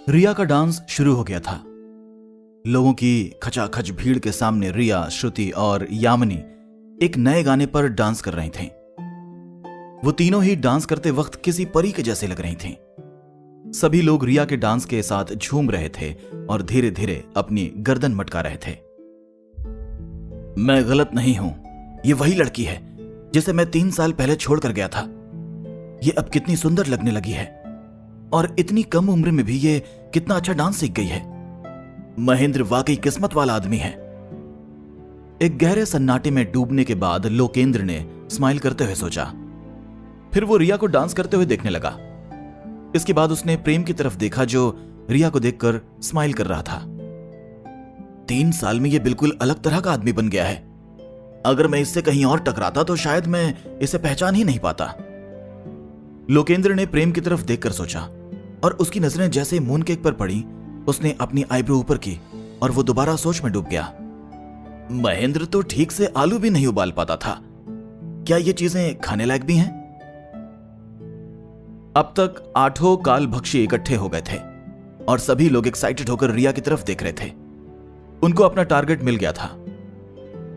रिया का डांस शुरू हो गया था। लोगों की खचाखच भीड़ के सामने रिया, श्रुति और यामिनी एक नए गाने पर डांस कर रही थीं। वो तीनों ही डांस करते वक्त किसी परी के जैसे लग रही थीं। सभी लोग रिया के डांस के साथ झूम रहे थे और धीरे धीरे अपनी गर्दन मटका रहे थे। मैं गलत नहीं हूं, ये वही लड़की है जिसे मैं 3 साल पहले छोड़कर गया था। ये अब कितनी सुंदर लगने लगी है और इतनी कम उम्र में भी ये कितना अच्छा डांस सीख गई है। महेंद्र वाकई किस्मत वाला आदमी है। एक गहरे सन्नाटे में डूबने के बाद लोकेंद्र ने स्माइल करते हुए सोचा। फिर वो रिया को डांस करते हुए देखने लगा। इसके बाद उसने प्रेम की तरफ देखा जो रिया को देखकर स्माइल कर रहा था। 3 साल में ये बिल्कुल अलग तरह का आदमी बन गया है। अगर मैं इससे कहीं और टकराता तो शायद मैं इसे पहचान ही नहीं पाता। लोकेंद्र ने प्रेम की तरफ देखकर सोचा और उसकी नजरें जैसे मून केक पर पड़ी, उसने अपनी आईब्रो ऊपर की और वो दोबारा सोच में डूब गया। महेंद्र तो ठीक से आलू भी नहीं उबाल पाता था, क्या ये चीजें खाने लायक भी हैं? अब तक 8 काल भक्षी इकट्ठे हो गए थे और सभी लोग एक्साइटेड होकर रिया की तरफ देख रहे थे। उनको अपना टारगेट मिल गया था,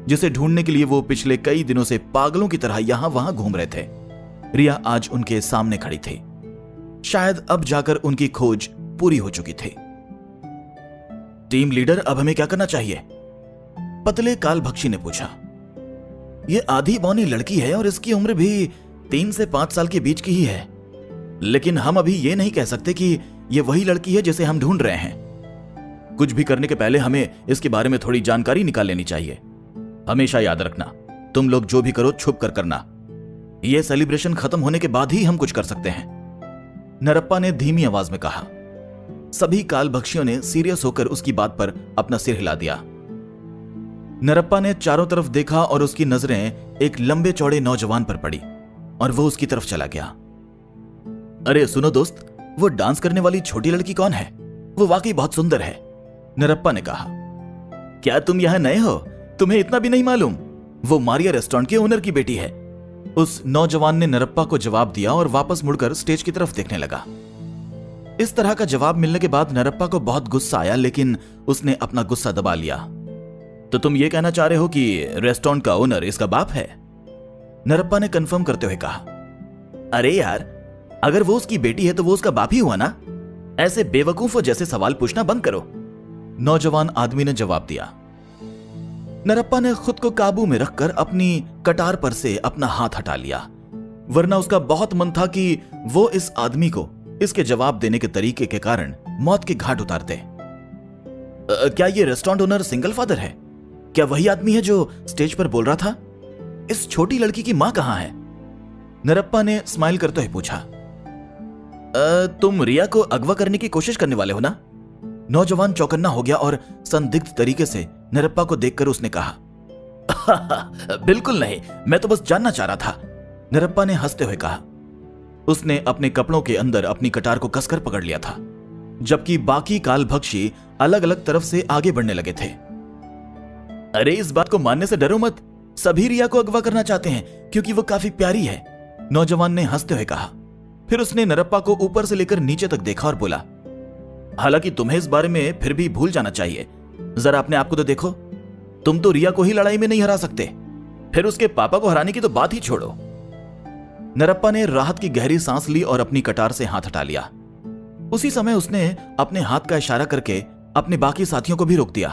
जिसे ढूंढने के लिए वो पिछले कई दिनों से पागलों की तरह यहां वहां घूम रहे थे। रिया आज उनके सामने खड़ी थी। शायद अब जाकर उनकी खोज पूरी हो चुकी थी। टीम लीडर, अब हमें क्या करना चाहिए? पतले काल भक्षी ने पूछा। यह आधी बौनी लड़की है और इसकी उम्र भी 3 से 5 साल के बीच की ही है, लेकिन हम अभी ये नहीं कह सकते कि यह वही लड़की है जिसे हम ढूंढ रहे हैं। कुछ भी करने के पहले हमें इसके बारे में थोड़ी जानकारी निकाल लेनी चाहिए। हमेशा याद रखना, तुम लोग जो भी करो छुप कर करना। यह सेलिब्रेशन खत्म होने के बाद ही हम कुछ कर सकते हैं, नरप्पा ने धीमी आवाज में कहा। सभी काल भक्षियों ने सीरियस होकर उसकी बात पर अपना सिर हिला दिया। नरप्पा ने चारों तरफ देखा और उसकी नजरें एक लंबे चौड़े नौजवान पर पड़ी और वो उसकी तरफ चला गया। अरे सुनो दोस्त, वो डांस करने वाली छोटी लड़की कौन है? वो वाकई बहुत सुंदर है, नरप्पा ने कहा। क्या तुम यहां नए हो? तुम्हें इतना भी नहीं मालूम? वो मारिया रेस्टोरेंट के ओनर की बेटी है। उस नौजवान ने नरप्पा को जवाब दिया और वापस मुड़कर स्टेज की तरफ देखने लगा। इस तरह का जवाब मिलने के बाद नरप्पा को बहुत गुस्सा आया, लेकिन उसने अपना गुस्सा दबा लिया। तो तुम ये कहना चाह रहे हो कि रेस्टोरेंट का ओनर इसका बाप है? नरप्पा ने कंफर्म करते हुए कहा। अरे यार, अगर वो उसकी बेटी है तो वो उसका बाप ही हुआ ना। ऐसे बेवकूफों जैसे सवाल पूछना बंद करो, नौजवान आदमी ने जवाब दिया। नरप्पा ने खुद को काबू में रखकर अपनी कटार पर से अपना हाथ हटा लिया, वरना उसका बहुत मन था कि वो इस आदमी को इसके जवाब देने के तरीके के कारण मौत के घाट उतारते। क्या ये रेस्टोरेंट ओनर सिंगल फादर है? क्या वही आदमी है जो स्टेज पर बोल रहा था? इस छोटी लड़की की मां कहां है? नरप्पा ने स्माइल करते हुए पूछा। तुम रिया को अगवा करने की कोशिश करने वाले हो ना? नौजवान चौकन्ना हो गया और संदिग्ध तरीके से नरप्पा को देखकर उसने कहा। बिल्कुल नहीं, मैं तो बस जानना चाह रहा था, नरप्पा ने हंसते हुए कहा। उसने अपने कपड़ों के अंदर अपनी कटार को कसकर पकड़ लिया था, जबकि बाकी काल भक्षी अलग अलग तरफ से आगे बढ़ने लगे थे। अरे इस बात को मानने से डरो मत, सभी रिया को अगवा करना चाहते हैं क्योंकि वो काफी प्यारी है, नौजवान ने हंसते हुए कहा। फिर उसने नरप्पा को ऊपर से लेकर नीचे तक देखा और बोला, हालांकि तुम्हें इस बारे में फिर भी भूल जाना चाहिए। जरा अपने आप को तो देखो, तुम तो रिया को ही लड़ाई में नहीं हरा सकते, फिर उसके पापा को हराने की तो बात ही छोड़ो। नरप्पा ने राहत की गहरी सांस ली और अपनी कटार से हाथ हटा लिया। उसी समय उसने अपने हाथ का इशारा करके अपने बाकी साथियों को भी रोक दिया।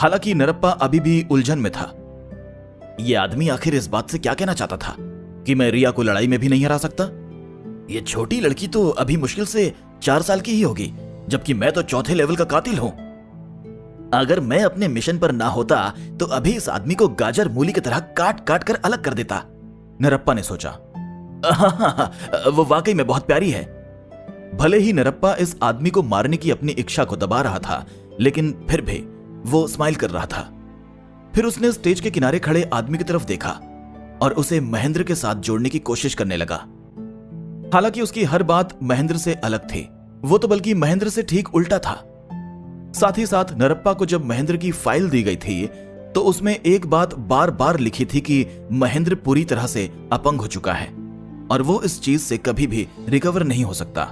हालांकि नरप्पा अभी भी उलझन में था। यह आदमी आखिर इस बात से क्या कहना चाहता था कि मैं रिया को लड़ाई में भी नहीं हरा सकता? ये छोटी लड़की तो अभी मुश्किल से 4 साल की ही होगी, जबकि मैं तो 4थे लेवल का कातिल हूं। अगर मैं अपने मिशन पर ना होता तो अभी इस आदमी को गाजर मूली की तरह काट काट कर अलग कर देता, नरप्पा ने सोचा। वो वाकई में बहुत प्यारी है। भले ही नरप्पा इस आदमी को मारने की अपनी इच्छा को दबा रहा था, लेकिन फिर भी वो स्माइल कर रहा था। फिर उसने स्टेज के किनारे खड़े आदमी की तरफ देखा और उसे महेंद्र के साथ जोड़ने की कोशिश करने लगा। हालांकि उसकी हर बात महेंद्र से अलग थी, वो तो बल्कि महेंद्र से ठीक उल्टा था। साथ ही साथ नरप्पा को जब महेंद्र की फाइल दी गई थी तो उसमें एक बात बार बार लिखी थी कि महेंद्र पूरी तरह से अपंग हो चुका है और वो इस चीज से कभी भी रिकवर नहीं हो सकता।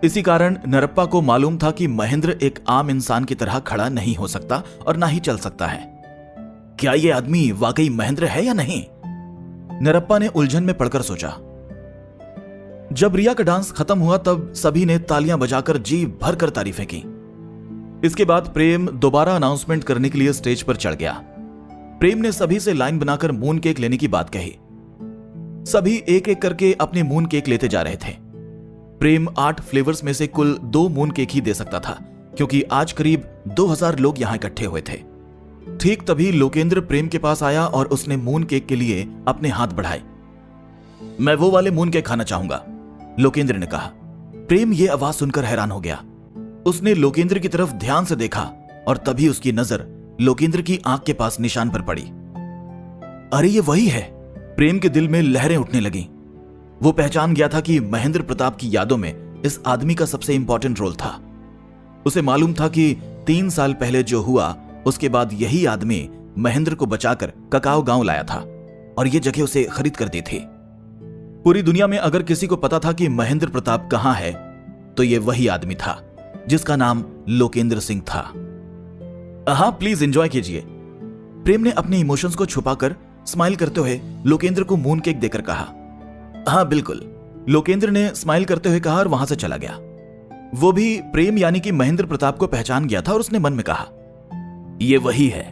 इसी कारण नरप्पा को मालूम था कि महेंद्र एक आम इंसान की तरह खड़ा नहीं हो सकता और ना ही चल सकता है। क्या यह आदमी वाकई महेंद्र है या नहीं? नरप्पा ने उलझन में पड़कर सोचा। जब रिया का डांस खत्म हुआ तब सभी ने तालियां बजाकर जी भरकर तारीफें की। इसके बाद प्रेम दोबारा अनाउंसमेंट करने के लिए स्टेज पर चढ़ गया। प्रेम ने सभी से लाइन बनाकर मून केक लेने की बात कही। सभी एक एक करके अपने मून केक लेते जा रहे थे। प्रेम 8 फ्लेवर्स में से कुल 2 मून केक ही दे सकता था, क्योंकि आज करीब 2000 लोग यहां इकट्ठे हुए थे। ठीक तभी लोकेंद्र प्रेम के पास आया और उसने मून केक के लिए अपने हाथ बढ़ाए। मैं वो वाले मून केक खाना चाहूंगा, लोकेंद्र ने कहा। प्रेम ये आवाज सुनकर हैरान हो गया। उसने लोकेंद्र की तरफ ध्यान से देखा और तभी उसकी नजर लोकेंद्र की आंख के पास निशान पर पड़ी। अरे ये वही है। प्रेम के दिल में लहरें उठने लगी। वो पहचान गया था कि महेंद्र प्रताप की यादों में इस आदमी का सबसे इंपॉर्टेंट रोल था। उसे मालूम था कि 3 साल पहले जो हुआ उसके बाद यही आदमी महेंद्र को बचाकर ककाओ गांव लाया था और यह जगह उसे खरीद कर दी थी। पूरी दुनिया में अगर किसी को पता था कि महेंद्र प्रताप कहां है तो यह वही आदमी था, जिसका नाम लोकेंद्र सिंह था। हाँ, प्लीज एंजॉय कीजिए। प्रेम ने अपने इमोशंस को छुपाकर स्माइल करते हुए लोकेंद्र को मून केक देकर कहा। हाँ बिल्कुल, लोकेंद्र ने स्माइल करते हुए कहा और वहां से चला गया। वो भी प्रेम यानी कि महेंद्र प्रताप को पहचान गया था और उसने मन में कहा, ये वही है।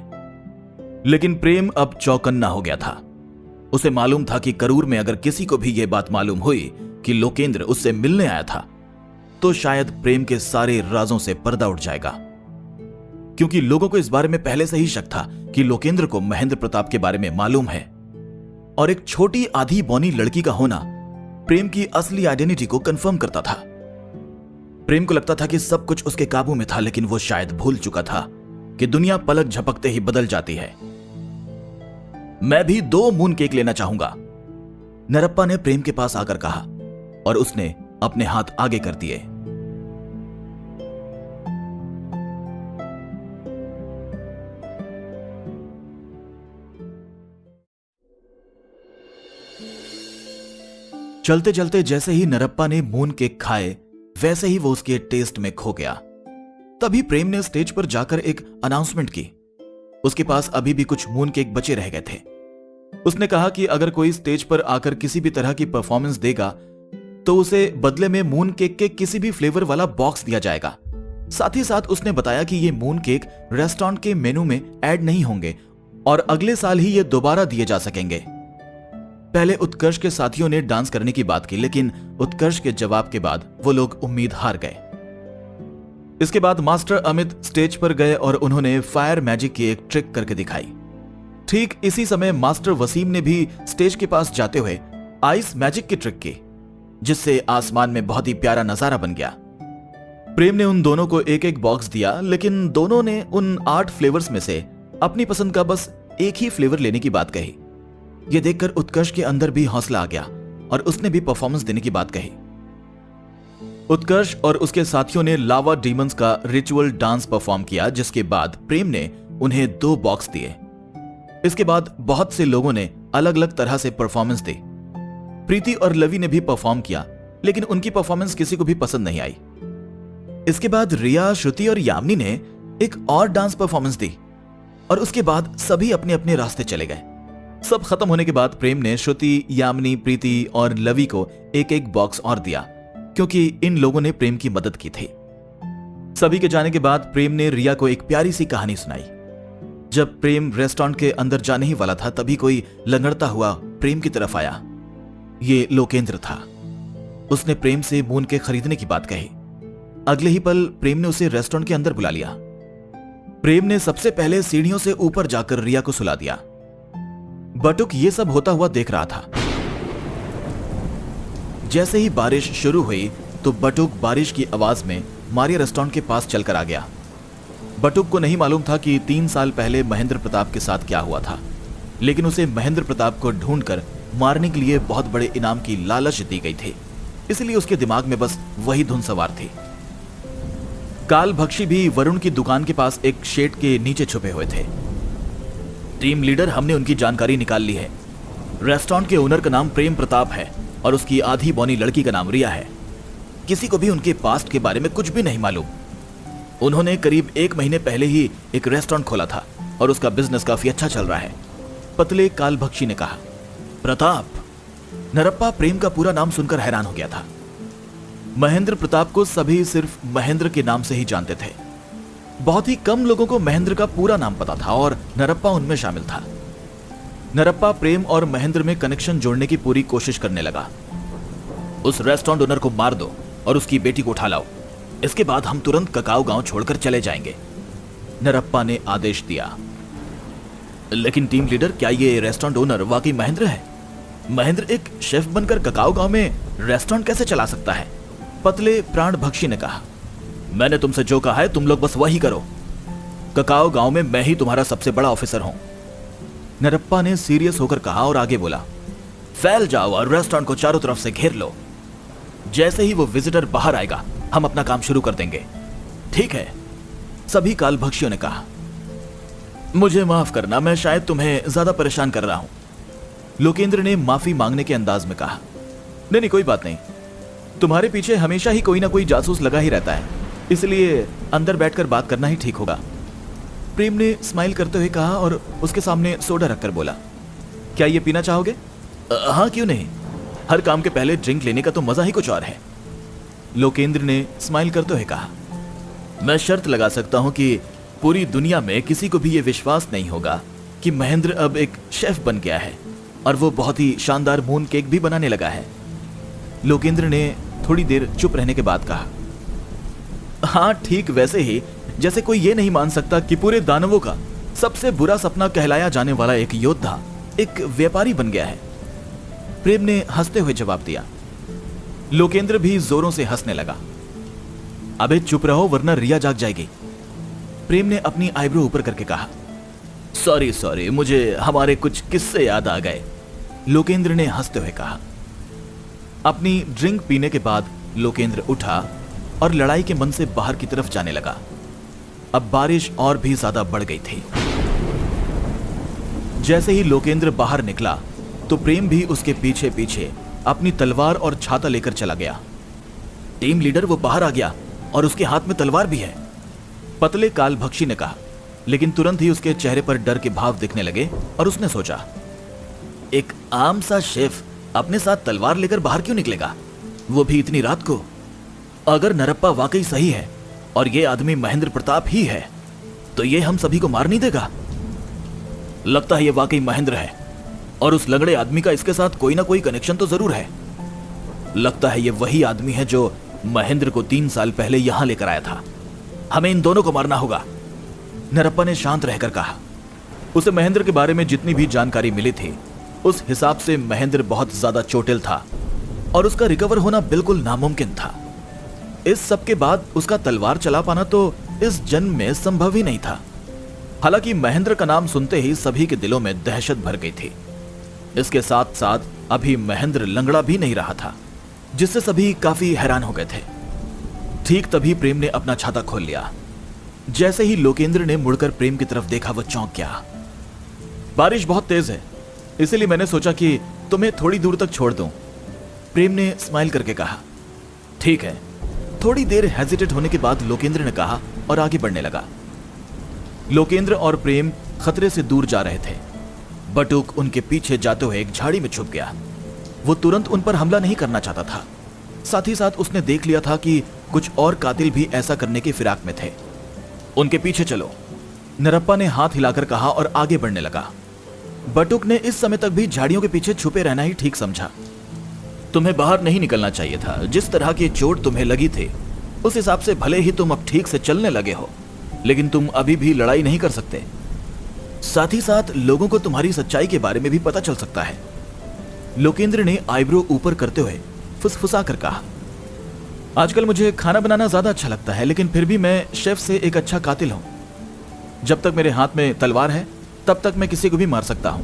लेकिन प्रेम अब चौकन्ना हो गया था। उसे मालूम था कि करूर में अगर किसी को भी यह बात मालूम हुई कि लोकेंद्र उससे मिलने आया था तो शायद प्रेम के सारे राजों से पर्दा उठ जाएगा, क्योंकि लोगों को इस बारे में पहले से ही शक था कि लोकेंद्र को महेंद्र प्रताप के बारे में मालूम है और एक छोटी आधी बौनी लड़की का होना प्रेम की असली आइडेंटिटी को कंफर्म करता था। प्रेम को लगता था कि सब कुछ उसके काबू में था, लेकिन वो शायद भूल चुका था कि दुनिया पलक झपकते ही बदल जाती है। मैं भी 2 मून केक लेना चाहूंगा, नरप्पा ने प्रेम के पास आकर कहा और उसने अपने हाथ आगे कर दिए। चलते चलते जैसे ही नरप्पा ने मून केक खाए वैसे ही वो उसके टेस्ट में खो गया। तभी प्रेम ने स्टेज पर जाकर एक अनाउंसमेंट की। उसके पास अभी भी कुछ मून केक बचे रह गए थे। उसने कहा कि अगर कोई स्टेज पर आकर किसी भी तरह की परफॉर्मेंस देगा तो उसे बदले में मून केक के किसी भी फ्लेवर वाला बॉक्स दिया जाएगा। साथ ही साथ उसने बताया कि ये मून केक रेस्टोरेंट के मेनू में ऐड नहीं होंगे और अगले साल ही ये दोबारा दिए जा सकेंगे। पहले उत्कर्ष के साथियों ने डांस करने की बात की, लेकिन उत्कर्ष के जवाब के बाद वो लोग उम्मीद हार गए। इसके बाद मास्टर अमित स्टेज पर गए और उन्होंने फायर मैजिक की एक ट्रिक करके दिखाई। ठीक इसी समय मास्टर वसीम ने भी स्टेज के पास जाते हुए आइस मैजिक की ट्रिक की, जिससे आसमान में बहुत ही प्यारा नजारा बन गया। प्रेम ने उन दोनों को एक एक बॉक्स दिया, लेकिन दोनों ने उन 8 फ्लेवर्स में से अपनी पसंद का बस एक ही फ्लेवर लेने की बात कही। यह देखकर उत्कर्ष के अंदर भी हौसला आ गया और उसने भी परफॉर्मेंस देने की बात कही। उत्कर्ष और उसके साथियों ने लावा डीमंस का रिचुअल डांस परफॉर्म किया, जिसके बाद प्रेम ने उन्हें 2 बॉक्स दिए। इसके बाद बहुत से लोगों ने अलग अलग तरह से परफॉर्मेंस दी। प्रीति और लवी ने भी परफॉर्म किया, लेकिन उनकी परफॉर्मेंस किसी को भी पसंद नहीं आई। इसके बाद रिया, श्रुति और यामिनी ने एक और डांस परफॉर्मेंस दी और उसके बाद सभी अपने अपने रास्ते चले गए। सब खत्म होने के बाद प्रेम ने श्रुति, यामिनी, प्रीति और लवी को एक एक बॉक्स और दिया, क्योंकि इन लोगों ने प्रेम की मदद की थी। सभी के जाने के बाद प्रेम ने रिया को एक प्यारी सी कहानी सुनाई। जब प्रेम रेस्टोरेंट के अंदर जाने ही वाला था तभी कोई लंगड़ता हुआ प्रेम की तरफ आया। ये लोकेंद्र था। उसने प्रेम से मून के खरीदने की बात कही। अगले ही पल प्रेम ने उसे रेस्टोरेंट के अंदर बुला लिया। प्रेम ने सबसे पहले सीढ़ियों से ऊपर जाकर रिया को सुला दिया। बटुक ये सब होता हुआ देख रहा था। जैसे ही बारिश शुरू हुई तो बटुक बारिश की आवाज में मारिया रेस्टोरेंट के पास चलकर आ गया। बटुक को नहीं मालूम था कि 3 साल पहले महेंद्र प्रताप के साथ क्या हुआ था, लेकिन उसे महेंद्र प्रताप को ढूंढकर मारने के लिए बहुत बड़े इनाम की लालच दी गई थी, इसलिए उसके दिमाग में बस वही धुन सवार थी। काल भक्षी भी वरुण की दुकान के पास एक शेड के नीचे छुपे हुए थे। टीम लीडर, हमने उनकी जानकारी निकाल ली है। रेस्टोरेंट के ओनर का नाम प्रेम प्रताप है और उसकी आधी बौनी लड़की का नाम रिया है। किसी को भी उनके पास्ट के बारे में कुछ भी नहीं मालूम। उन्होंने करीब 1 महीने पहले ही एक रेस्टोरेंट खोला था और उसका बिजनेस काफी अच्छा चल रहा है, पतले कालभक्षी ने कहा। प्रताप। नरप्पा प्रेम का पूरा नाम सुनकर हैरान हो गया था। महेंद्र प्रताप को सभी सिर्फ महेंद्र के नाम से ही जानते थे। बहुत ही कम लोगों को महेंद्र का पूरा नाम पता था और नरप्पा उनमें शामिल था। नरप्पा प्रेम और महेंद्र में कनेक्शन जोड़ने की पूरी कोशिश करने लगा। उस रेस्टोरेंट ओनर को मार दो और उसकी बेटी को उठा लाओ, इसके बाद हम तुरंत ककाऊ गांव छोड़कर चले जाएंगे, नरप्पा ने आदेश दिया। लेकिन टीम लीडर, क्या ये रेस्टोरेंट ओनर वाकई महेंद्र है? महेंद्र एक शेफ बनकर ककाऊ गांव में रेस्टोरेंट कैसे चला सकता है? पतले प्राणभक्षी ने कहा। मैंने तुमसे जो कहा है तुम लोग बस वही करो। ककाऊ गांव में मैं ही तुम्हारा सबसे बड़ा ऑफिसर हूं, नरप्पा ने सीरियस होकर कहा और आगे बोला। फैल जाओ और रेस्टोरेंट को चारों तरफ से घेर लो। जैसे ही वो विजिटर बाहर आएगा हम अपना काम शुरू कर देंगे। ठीक है, सभी कालभक्षियों ने कहा। मुझे माफ करना, मैं शायद तुम्हें ज्यादा परेशान कर रहा हूं, लोकेंद्र ने माफी मांगने के अंदाज में कहा। नहीं, कोई बात नहीं, तुम्हारे पीछे हमेशा ही कोई ना कोई जासूस लगा ही रहता है, इसलिए अंदर बैठकर बात करना ही ठीक होगा, प्रेम ने स्माइल करते हुए कहा और उसके सामने सोडा रखकर बोला। क्या ये पीना चाहोगे? हाँ, क्यों नहीं, हर काम के पहले ड्रिंक लेने का तो मजा ही कुछ और है, लोकेंद्र ने स्माइल करते हुए कहा। मैं शर्त लगा सकता हूं कि पूरी दुनिया में किसी को भी यह विश्वास नहीं होगा कि महेंद्र अब एक शेफ बन गया है और वो बहुत ही शानदार मून केक भी बनाने लगा है, लोकेंद्र ने थोड़ी देर चुप रहने के बाद कहा। हाँ, ठीक वैसे ही जैसे कोई ये नहीं मान सकता कि पूरे दानवों का सबसे बुरा सपना कहलाया जाने वाला एक योद्धा एक व्यापारी बन गया है, प्रेम ने हंसते हुए जवाब दिया। लोकेंद्र भी जोरों से हंसने लगा। अबे चुप रहो वरना रिया जाग जाएगी, प्रेम ने अपनी आईब्रो ऊपर करके कहा। सॉरी, मुझे हमारे कुछ किस्से याद आ गए, लोकेंद्र ने हंसते हुए कहा। अपनी ड्रिंक पीने के बाद लोकेंद्र उठा और लड़ाई के मन से बाहर की तरफ जाने लगा। अब बारिश और भी ज्यादा बढ़ गई थी। जैसे ही लोकेंद्र बाहर निकला तो प्रेम भी उसके पीछे पीछे अपनी तलवार और छाता लेकर चला गया। टीम लीडर, वो बाहर आ गया और उसके हाथ में तलवार भी है, पतले कालभक्षी ने कहा, लेकिन तुरंत ही उसके चेहरे पर डर के भाव दिखने लगे और उसने सोचा, एक आम सा शेफ अपने साथ तलवार लेकर बाहर क्यों निकलेगा, वो भी इतनी रात को? अगर नरप्पा वाकई सही है और ये आदमी महेंद्र प्रताप ही है तो ये हम सभी को मार नहीं देगा। लगता है ये वाकई महेंद्र है और उस लंगड़े आदमी का इसके साथ कोई ना कोई कनेक्शन तो जरूर है। लगता है ये वही आदमी है जो महेंद्र को 3 साल पहले यहां लेकर आया था। हमें इन दोनों को मारना होगा, नरप्पा ने शांत रहकर कहा। उसे महेंद्र के बारे में जितनी भी जानकारी मिली थी उस हिसाब से महेंद्र बहुत ज्यादा चोटिल था और उसका रिकवर होना बिल्कुल नामुमकिन था। इस सब के बाद उसका तलवार चला पाना तो इस जन्म में संभव ही नहीं था। हालांकि महेंद्र का नाम सुनते ही सभी के दिलों में दहशत भर गई थी। इसके साथ साथ अभी महेंद्र लंगड़ा भी नहीं रहा था, जिससे सभी काफी हैरान हो गए थे। ठीक तभी प्रेम ने अपना छाता खोल लिया। जैसे ही लोकेंद्र ने मुड़कर प्रेम की तरफ देखा वो चौंक गया। बारिश बहुत तेज है, इसलिए मैंने सोचा कि तुम्हें थोड़ी दूर तक छोड़ दूं, प्रेम ने स्माइल करके कहा। ठीक है, थोड़ी देर हेजिटेट होने के बाद लोकेंद्र ने कहा और आगे बढ़ने लगा। लोकेंद्र और प्रेम खतरे से दूर जा रहे थे। बटुक उनके पीछे जाते हुए एक झाड़ी में छुप गया। वो तुरंत उन पर हमला नहीं करना चाहता था, साथ ही साथ उसने देख लिया था कि कुछ और कातिल भी ऐसा करने की फिराक में थे। उनके पीछे चलो, नरप्पा ने हाथ हिलाकर कहा और आगे बढ़ने लगा। बटुक ने इस समय तक भी झाड़ियों के पीछे छुपे रहना ही ठीक समझा। तुम्हें बाहर नहीं निकलना चाहिए था, जिस तरह की चोट तुम्हें लगी थी उस हिसाब से भले ही तुम अब ठीक से चलने लगे हो, लेकिन तुम अभी भी लड़ाई नहीं कर सकते। साथ ही साथ लोगों को तुम्हारी सच्चाई के बारे में भी पता चल सकता है, लोकेंद्र ने आईब्रो ऊपर करते हुए फुसफुसा कर कहा। आजकल मुझे खाना बनाना ज्यादा अच्छा लगता है, लेकिन फिर भी मैं शेफ से एक अच्छा कातिल हूं। जब तक मेरे हाथ में तलवार है तब तक मैं किसी को भी मार सकता हूं,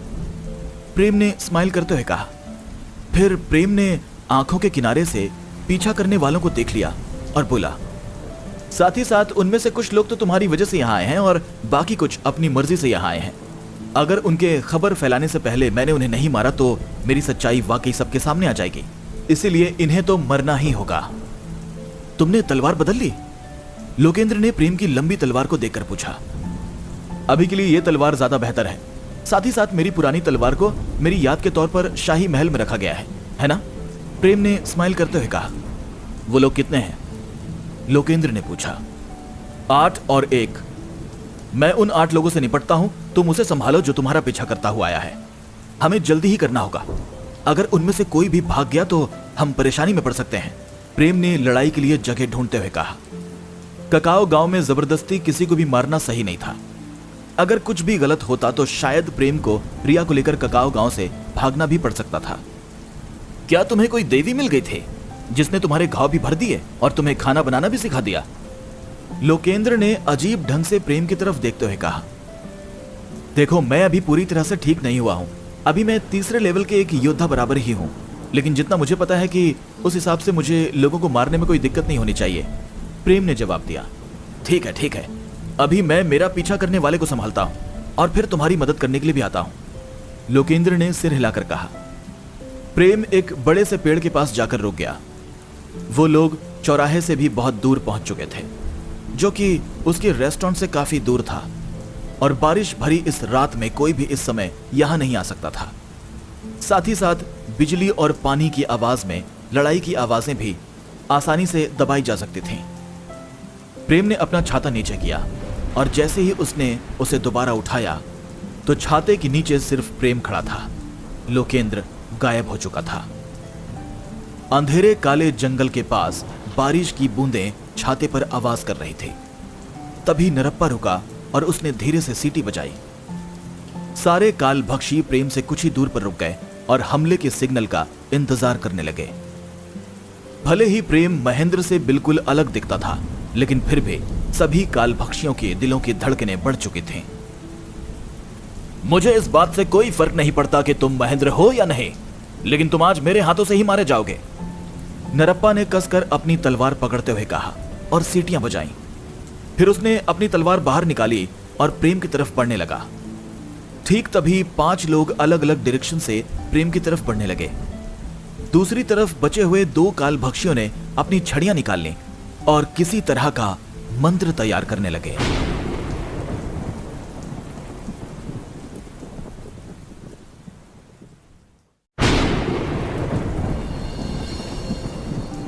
प्रेम ने स्माइल करते हुए कहा। फिर प्रेम ने आंखों के किनारे से पीछा करने वालों को देख लिया और बोला, साथ ही साथ उनमें से कुछ लोग तो तुम्हारी वजह से यहाँ आए हैं और बाकी कुछ अपनी मर्जी से यहाँ आए हैं। अगर उनके खबर फैलाने से पहले मैंने उन्हें नहीं मारा तो मेरी सच्चाई वाकई सबके सामने आ जाएगी, इसीलिए इन्हें तो मरना ही होगा। तुमने तलवार बदल ली? लोकेंद्र ने प्रेम की लंबी तलवार को देखकर पूछा। अभी के लिए यह तलवार ज्यादा बेहतर है। साथ ही साथ मेरी पुरानी तलवार को मेरी याद के तौर पर शाही महल में रखा गया है ना? प्रेम ने स्माइल करते हुए कहा। वो लोग कितने हैं? लोकेंद्र ने पूछा। 8 और 1। मैं उन 8 लोगों से निपटता हूं, तुम उसे संभालो जो तुम्हारा पीछा करता हुआ आया है। हमें जल्दी ही करना होगा, अगर उनमें से कोई भी भाग गया तो हम परेशानी में पड़ सकते हैं। प्रेम ने लड़ाई के लिए जगह ढूंढते हुए कहा। ककाओ गांव में जबरदस्ती किसी को भी मारना सही नहीं था। अगर कुछ भी गलत होता तो शायद प्रेम को रिया को लेकर ककाओ गांव से भागना भी पड़ सकता था। क्या तुम्हें कोई देवी मिल गई थी जिसने तुम्हारे घाव भी भर दिए और तुम्हें खाना बनाना भी सिखा दिया? लोकेंद्र ने अजीब ढंग से प्रेम की तरफ देखते हुए कहा। देखो, मैं अभी पूरी तरह से ठीक नहीं हुआ हूं। अभी मैं तीसरे लेवल के एक योद्धा बराबर ही हूं, लेकिन जितना मुझे पता है कि उस हिसाब से मुझे लोगों को मारने में कोई दिक्कत नहीं होनी चाहिए। प्रेम ने जवाब दिया। ठीक है, अभी मैं मेरा पीछा करने वाले को संभालता हूं और फिर तुम्हारी मदद करने के लिए भी आता हूं, लोकेंद्र ने सिर हिलाकर कहा। प्रेम एक बड़े से पेड़ के पास जाकर रुक गया। वो लोग चौराहे से भी बहुत दूर पहुंच चुके थे, जो कि उसके रेस्टोरेंट से काफी दूर था, और बारिश भरी इस रात में कोई भी इस समय यहां नहीं आ सकता था। साथ ही साथ बिजली और पानी की आवाज में लड़ाई की आवाजें भी आसानी से दबाई जा सकती थीं। प्रेम ने अपना छाता नीचे किया और जैसे ही उसने उसे दोबारा उठाया तो छाते के नीचे सिर्फ प्रेम खड़ा था। लोकेंद्र गायब हो चुका था। अंधेरे काले जंगल के पास बारिश की बूंदें छाते पर आवाज कर रही थी। तभी नरप्पा रुका और उसने धीरे से सीटी बजाई। सारे कालभक्षी प्रेम से कुछ ही दूर पर रुक गए और हमले के सिग्नल का इंतजार करने लगे। भले ही प्रेम महेंद्र से बिल्कुल अलग दिखता था, लेकिन फिर भी सभी कालभक्षियों के दिलों की धड़कनें बढ़ चुकी थीं। मुझे इस बात से कोई फर्क नहीं पड़ता कि तुम महेंद्र हो या नहीं, लेकिन तुम आज मेरे हाथों से ही मारे जाओगे, नरप्पा ने कसकर अपनी तलवार पकड़ते हुए कहा और सीटियां बजाईं। फिर उसने अपनी तलवार बाहर निकाली और प्रेम की तरफ बढ़ने लगा। ठीक तभी 5 लोग अलग अलग डायरेक्शन से प्रेम की तरफ बढ़ने लगे। दूसरी तरफ बचे हुए 2 कालभक्षियों ने अपनी छड़ियां निकाल ली और किसी तरह का मंत्र तैयार करने लगे।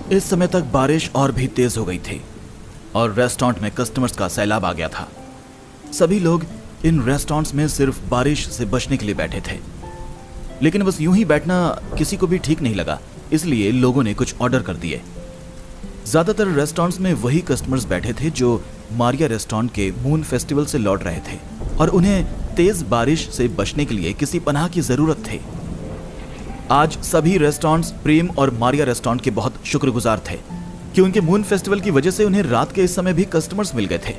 इस समय तक बारिश और भी तेज हो गई थी और रेस्टोरेंट में कस्टमर्स का सैलाब आ गया था। सभी लोग इन रेस्टोरेंट्स में सिर्फ बारिश से बचने के लिए बैठे थे, लेकिन बस यूं ही बैठना किसी को भी ठीक नहीं लगा, इसलिए लोगों ने कुछ ऑर्डर कर दिए। ज्यादातर रेस्टोरेंट्स में वही कस्टमर्स बैठे थे जो मारिया रेस्टोरेंट के मून फेस्टिवल से लौट रहे थे और उन्हें तेज बारिश से बचने के लिए किसी पनाह की जरूरत थी। आज सभी रेस्टोरेंट्स प्रेम और मारिया रेस्टोरेंट के बहुत शुक्रगुजार थे कि उनके मून फेस्टिवल की वजह से उन्हें रात के इस समय भी कस्टमर्स मिल गए थे।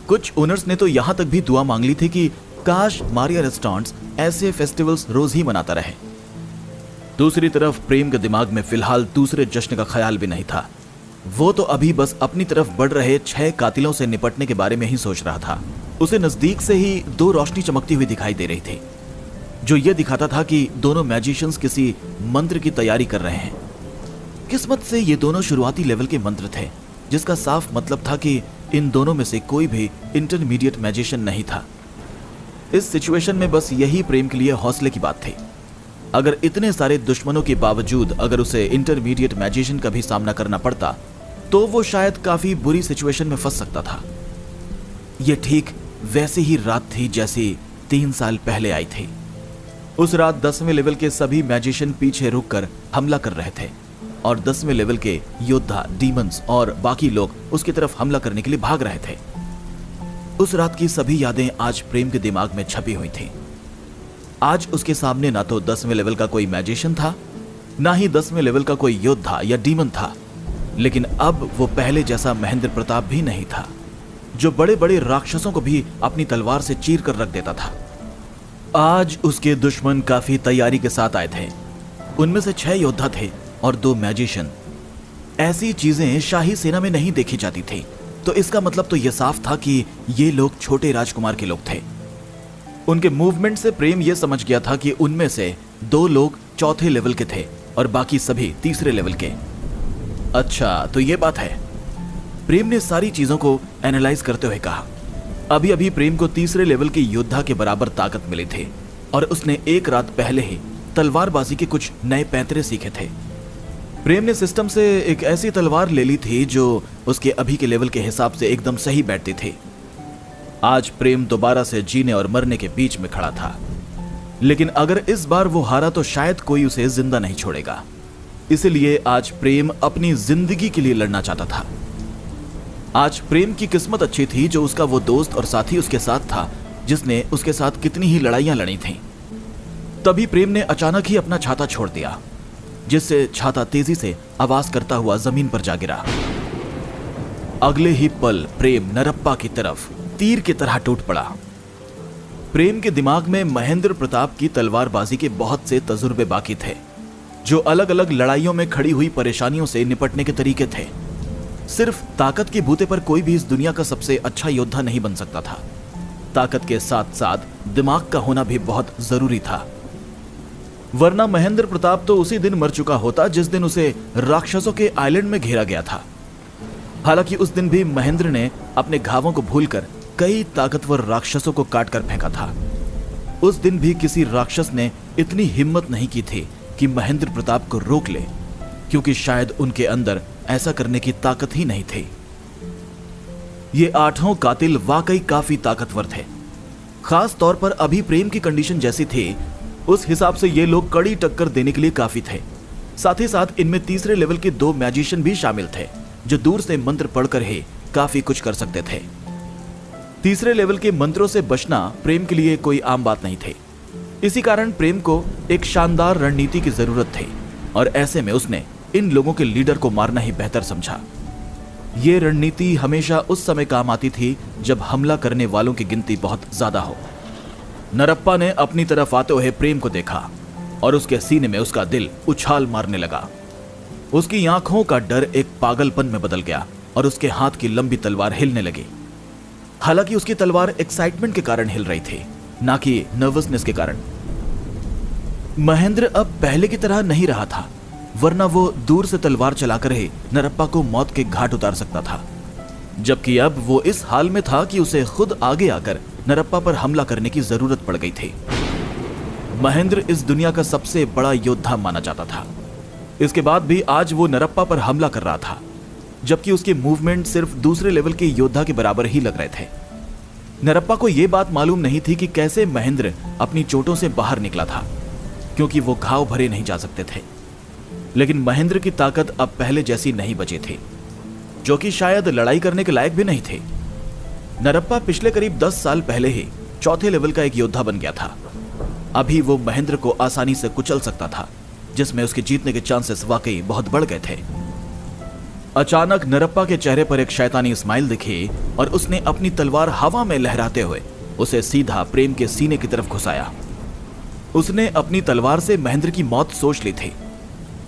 कुछ ओनर्स ने तो यहां तक भी दुआ मांग ली थी कि काश मारिया रेस्टोरेंट्स ऐसे फेस्टिवल्स रोज ही मनाता रहे। दूसरी तरफ प्रेम के दिमाग में फिलहाल दूसरे जश्न का ख्याल भी नहीं था। वो तो अभी बस अपनी तरफ बढ़ रहे 6 कातिलों से निपटने के बारे में ही सोच रहा था। उसे नजदीक से ही 2 रोशनी चमकती हुई दिखाई दे रही थी, जो यह दिखाता था कि दोनों मैजिशियंस किसी मंत्र की तैयारी कर रहे हैं। किस्मत से ये दोनों शुरुआती लेवल के मंत्र थे, जिसका साफ मतलब था कि इन दोनों में से कोई भी इंटरमीडिएट मैजिशियन नहीं था। इस सिचुएशन में बस यही प्रेम के लिए हौसले की बात थी। अगर इतने सारे दुश्मनों के बावजूद अगर उसे इंटरमीडिएट मैजिशियन का भी सामना करना पड़ता तो वो शायद काफी बुरी सिचुएशन में फंस सकता था। यह ठीक वैसी ही रात थी जैसी 3 साल पहले आई थी। उस रात 10वें लेवल के सभी मैजिशियन पीछे रुककर हमला कर रहे थे और 10वें लेवल के योद्धा, डीमंस और बाकी लोग उसकी तरफ हमला करने के लिए भाग रहे थे। उस रात की सभी यादें आज प्रेम के दिमाग में छपी हुई थीं। आज उसके सामने ना तो 10वें लेवल का कोई मैजिशियन था, ना ही 10वें लेवल का कोई योद्धा या डीमन था, लेकिन अब वो पहले जैसा महेंद्र प्रताप भी नहीं था, जो बड़े बड़े राक्षसों को भी अपनी तलवार से चीर कर रख देता था। आज उसके दुश्मन काफी तैयारी के साथ आए थे। उनमें से 6 योद्धा थे और 2 मैजिशियन। ऐसी चीजें शाही सेना में नहीं देखी जाती थी, तो इसका मतलब तो यह साफ था कि ये लोग छोटे राजकुमार के लोग थे। उनके मूवमेंट से प्रेम यह समझ गया था कि उनमें से 2 लोग 4थे लेवल के थे और बाकी सभी 3रे लेवल के। अच्छा तो ये बात है। प्रेम ने सारी चीजों को एनालाइज करते हुए कहा। अभी अभी प्रेम को तीसरे लेवल के योद्धा के बराबर ताकत मिली थी और उसने एक रात पहले ही तलवारबाजी के कुछ नए पैंतरे सीखे थे। प्रेम ने सिस्टम से एक ऐसी तलवार ले ली थी जो उसके अभी के लेवल के हिसाब से एकदम सही बैठती थी। आज प्रेम दोबारा से जीने और मरने के बीच में खड़ा था, लेकिन अगर इस बार वो हारा तो शायद कोई उसे जिंदा नहीं छोड़ेगा। इसलिए आज प्रेम अपनी जिंदगी के लिए लड़ना चाहता था। आज प्रेम की किस्मत अच्छी थी जो उसका वो दोस्त और साथी उसके साथ था जिसने उसके साथ कितनी ही लड़ाइयां लड़ी थीं। तभी प्रेम ने अचानक ही अपना छाता छोड़ दिया, जिससे छाता तेजी से आवाज करता हुआ जमीन पर जा गिरा। अगले ही पल प्रेम नरप्पा की तरफ तीर की तरह टूट पड़ा। प्रेम के दिमाग में महेंद्र प्रताप की तलवारबाजी के बहुत से तजुर्बे बाकी थे, जो अलग अलग लड़ाइयों में खड़ी हुई परेशानियों से निपटने के तरीके थे। सिर्फ ताकत के बूते पर कोई भी इस दुनिया का सबसे अच्छा योद्धा नहीं बन सकता था। ताकत के साथ साथ दिमाग का होना भी बहुत जरूरी था, वरना महेंद्र प्रताप तो उसी दिन मर चुका होता जिस दिन उसे राक्षसों के आइलैंड में घेरा गया था। हालांकि उस दिन भी महेंद्र ने अपने घावों को भूलकर कई ताकतवर राक्षसों को काट कर फेंका था। उस दिन भी किसी राक्षस ने इतनी हिम्मत नहीं की थी कि महेंद्र प्रताप को रोक ले, क्योंकि शायद उनके अंदर ऐसा करने की ताकत ही नहीं थी। ये आठों कातिल वाकई काफी ताकतवर थे। खास तौर पर अभी प्रेम की कंडीशन जैसी थी उस हिसाब से ये लोग कड़ी टक्कर देने के लिए काफी थे। साथ ही साथ इनमें तीसरे लेवल के 2 मैजिशियन भी शामिल थे जो दूर से मंत्र पढ़कर ही काफी कुछ कर सकते थे। तीसरे लेवल के मंत्रों से बचना प्रेम के लिए कोई आम बात नहीं थी। इसी कारण प्रेम को एक शानदार रणनीति की जरूरत थी और ऐसे में उसने इन लोगों के लीडर को मारना ही बेहतर समझा। ये रणनीति हमेशा उस समय काम आती थी जब हमला करने वालों की गिनती बहुत ज्यादा हो। नरप्पा ने अपनी तरफ आते हुए प्रेम को देखा और उसके सीने में उसका दिल उछाल मारने लगा। उसकी आंखों का डर एक पागलपन में बदल गया और उसके हाथ की लंबी तलवार हिलने लगी। हालांकि उसकी तलवार एक्साइटमेंट के कारण हिल रही थी, ना कि नर्वसनेस के कारण। महेंद्र अब पहले की तरह नहीं रहा था, वरना वो दूर से तलवार चलाकर ही नरप्पा को मौत के घाट उतार सकता था। जबकि अब वो इस हाल में था कि उसे खुद आगे आकर नरप्पा पर हमला करने की जरूरत पड़ गई थी। महेंद्र इस दुनिया का सबसे बड़ा योद्धा माना जाता था। इसके बाद भी आज वो नरप्पा पर हमला कर रहा था, जबकि उसके मूवमेंट सिर्फ दूसरे लेवल के योद्धा के बराबर ही लग रहे थे। नरप्पा को यह बात मालूम नहीं थी कि कैसे महेंद्र अपनी चोटों से बाहर निकला था, क्योंकि वो घाव भरे नहीं जा सकते थे। लेकिन महेंद्र की ताकत अब पहले जैसी नहीं बची थी, जो कि शायद लड़ाई करने के लायक भी नहीं थे। नरप्पा पिछले करीब 10 साल पहले ही चौथे लेवल का एक योद्धा बन गया था। अभी वो महेंद्र को आसानी से कुचल सकता था, जिसमें उसके जीतने के चांसेस वाकई बहुत बढ़ गए थे। अचानक नरप्पा के चेहरे पर एक शैतानी स्माइल दिखी और उसने अपनी तलवार हवा में लहराते हुए उसे सीधा प्रेम के सीने की तरफ घुसाया। उसने अपनी तलवार से महेंद्र की मौत सोच ली थी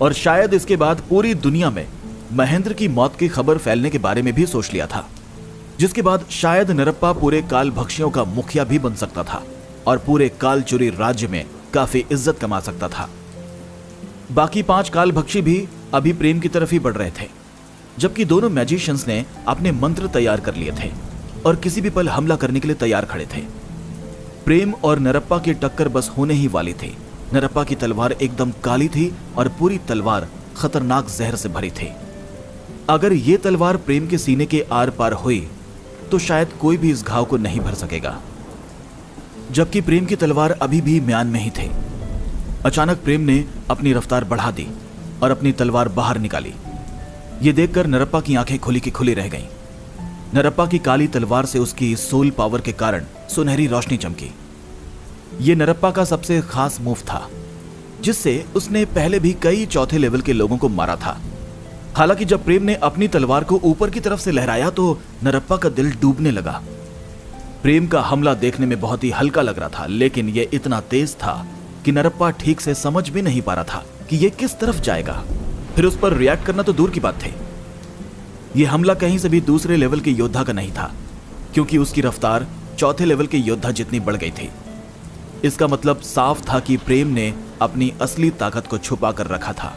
और शायद इसके बाद पूरी दुनिया में महेंद्र की मौत की खबर फैलने के बारे में भी सोच लिया था, जिसके बाद शायद नरप्पा पूरे काल भक्षियों का मुखिया भी बन सकता था और पूरे कालचुरी राज्य में काफी इज्जत कमा सकता था। बाकी 5 काल भक्षी भी अभी प्रेम की तरफ ही बढ़ रहे थे, जबकि दोनों मैजिशियंस ने अपने मंत्र तैयार कर लिए थे और किसी भी पल हमला करने के लिए तैयार खड़े थे। प्रेम और नरप्पा की टक्कर बस होने ही वाली थी। नरप्पा की तलवार एकदम काली थी और पूरी तलवार खतरनाक जहर से भरी थी। अगर ये तलवार प्रेम के सीने के आर पार हुई तो शायद कोई भी इस घाव को नहीं भर सकेगा, जबकि प्रेम की तलवार अभी भी म्यान में ही थी। अचानक प्रेम ने अपनी रफ्तार बढ़ा दी और अपनी तलवार बाहर निकाली। ये देखकर नरप्पा की आंखें खुली की खुली रह गईं। नरप्पा की काली तलवार से उसकी सोल पावर के कारण सुनहरी रोशनी चमकी। ये नरप्पा का सबसे खास मूव था, जिससे उसने पहले भी कई चौथे लेवल के लोगों को मारा था। हालांकि जब प्रेम ने अपनी तलवार को ऊपर की तरफ से लहराया तो नरप्पा का दिल डूबने लगा। प्रेम का हमला देखने में बहुत ही हल्का लग रहा था, लेकिन यह इतना तेज था कि नरप्पा ठीक से समझ भी नहीं पा रहा था कि यह किस तरफ जाएगा। फिर उस पर रिएक्ट करना तो दूर की बात थी। यह हमला कहीं से भी दूसरे लेवल के योद्धा का नहीं था, क्योंकि उसकी रफ्तार चौथे लेवल के योद्धा जितनी बढ़ गई थी। इसका मतलब साफ था कि प्रेम ने अपनी असली ताकत को छुपा कर रखा था।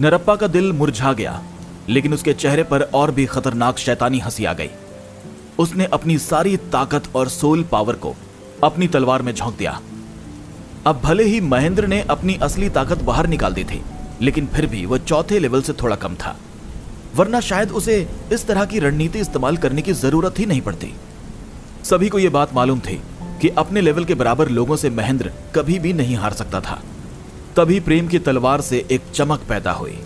नरप्पा का दिल मुरझा गया, लेकिन उसके चेहरे पर और भी खतरनाक शैतानी हंसी आ गई। उसने अपनी सारी ताकत और सोल पावर को अपनी तलवार में झोंक दिया। अब भले ही महेंद्र ने अपनी असली ताकत बाहर निकाल दी थी, लेकिन फिर भी वह चौथे लेवल से थोड़ा कम था, वरना शायद उसे इस तरह की रणनीति इस्तेमाल करने की जरूरत ही नहीं पड़ती। सभी को यह बात मालूम थी कि अपने लेवल के बराबर लोगों से महेंद्र कभी भी नहीं हार सकता था। तभी प्रेम की तलवार से एक चमक पैदा हुई।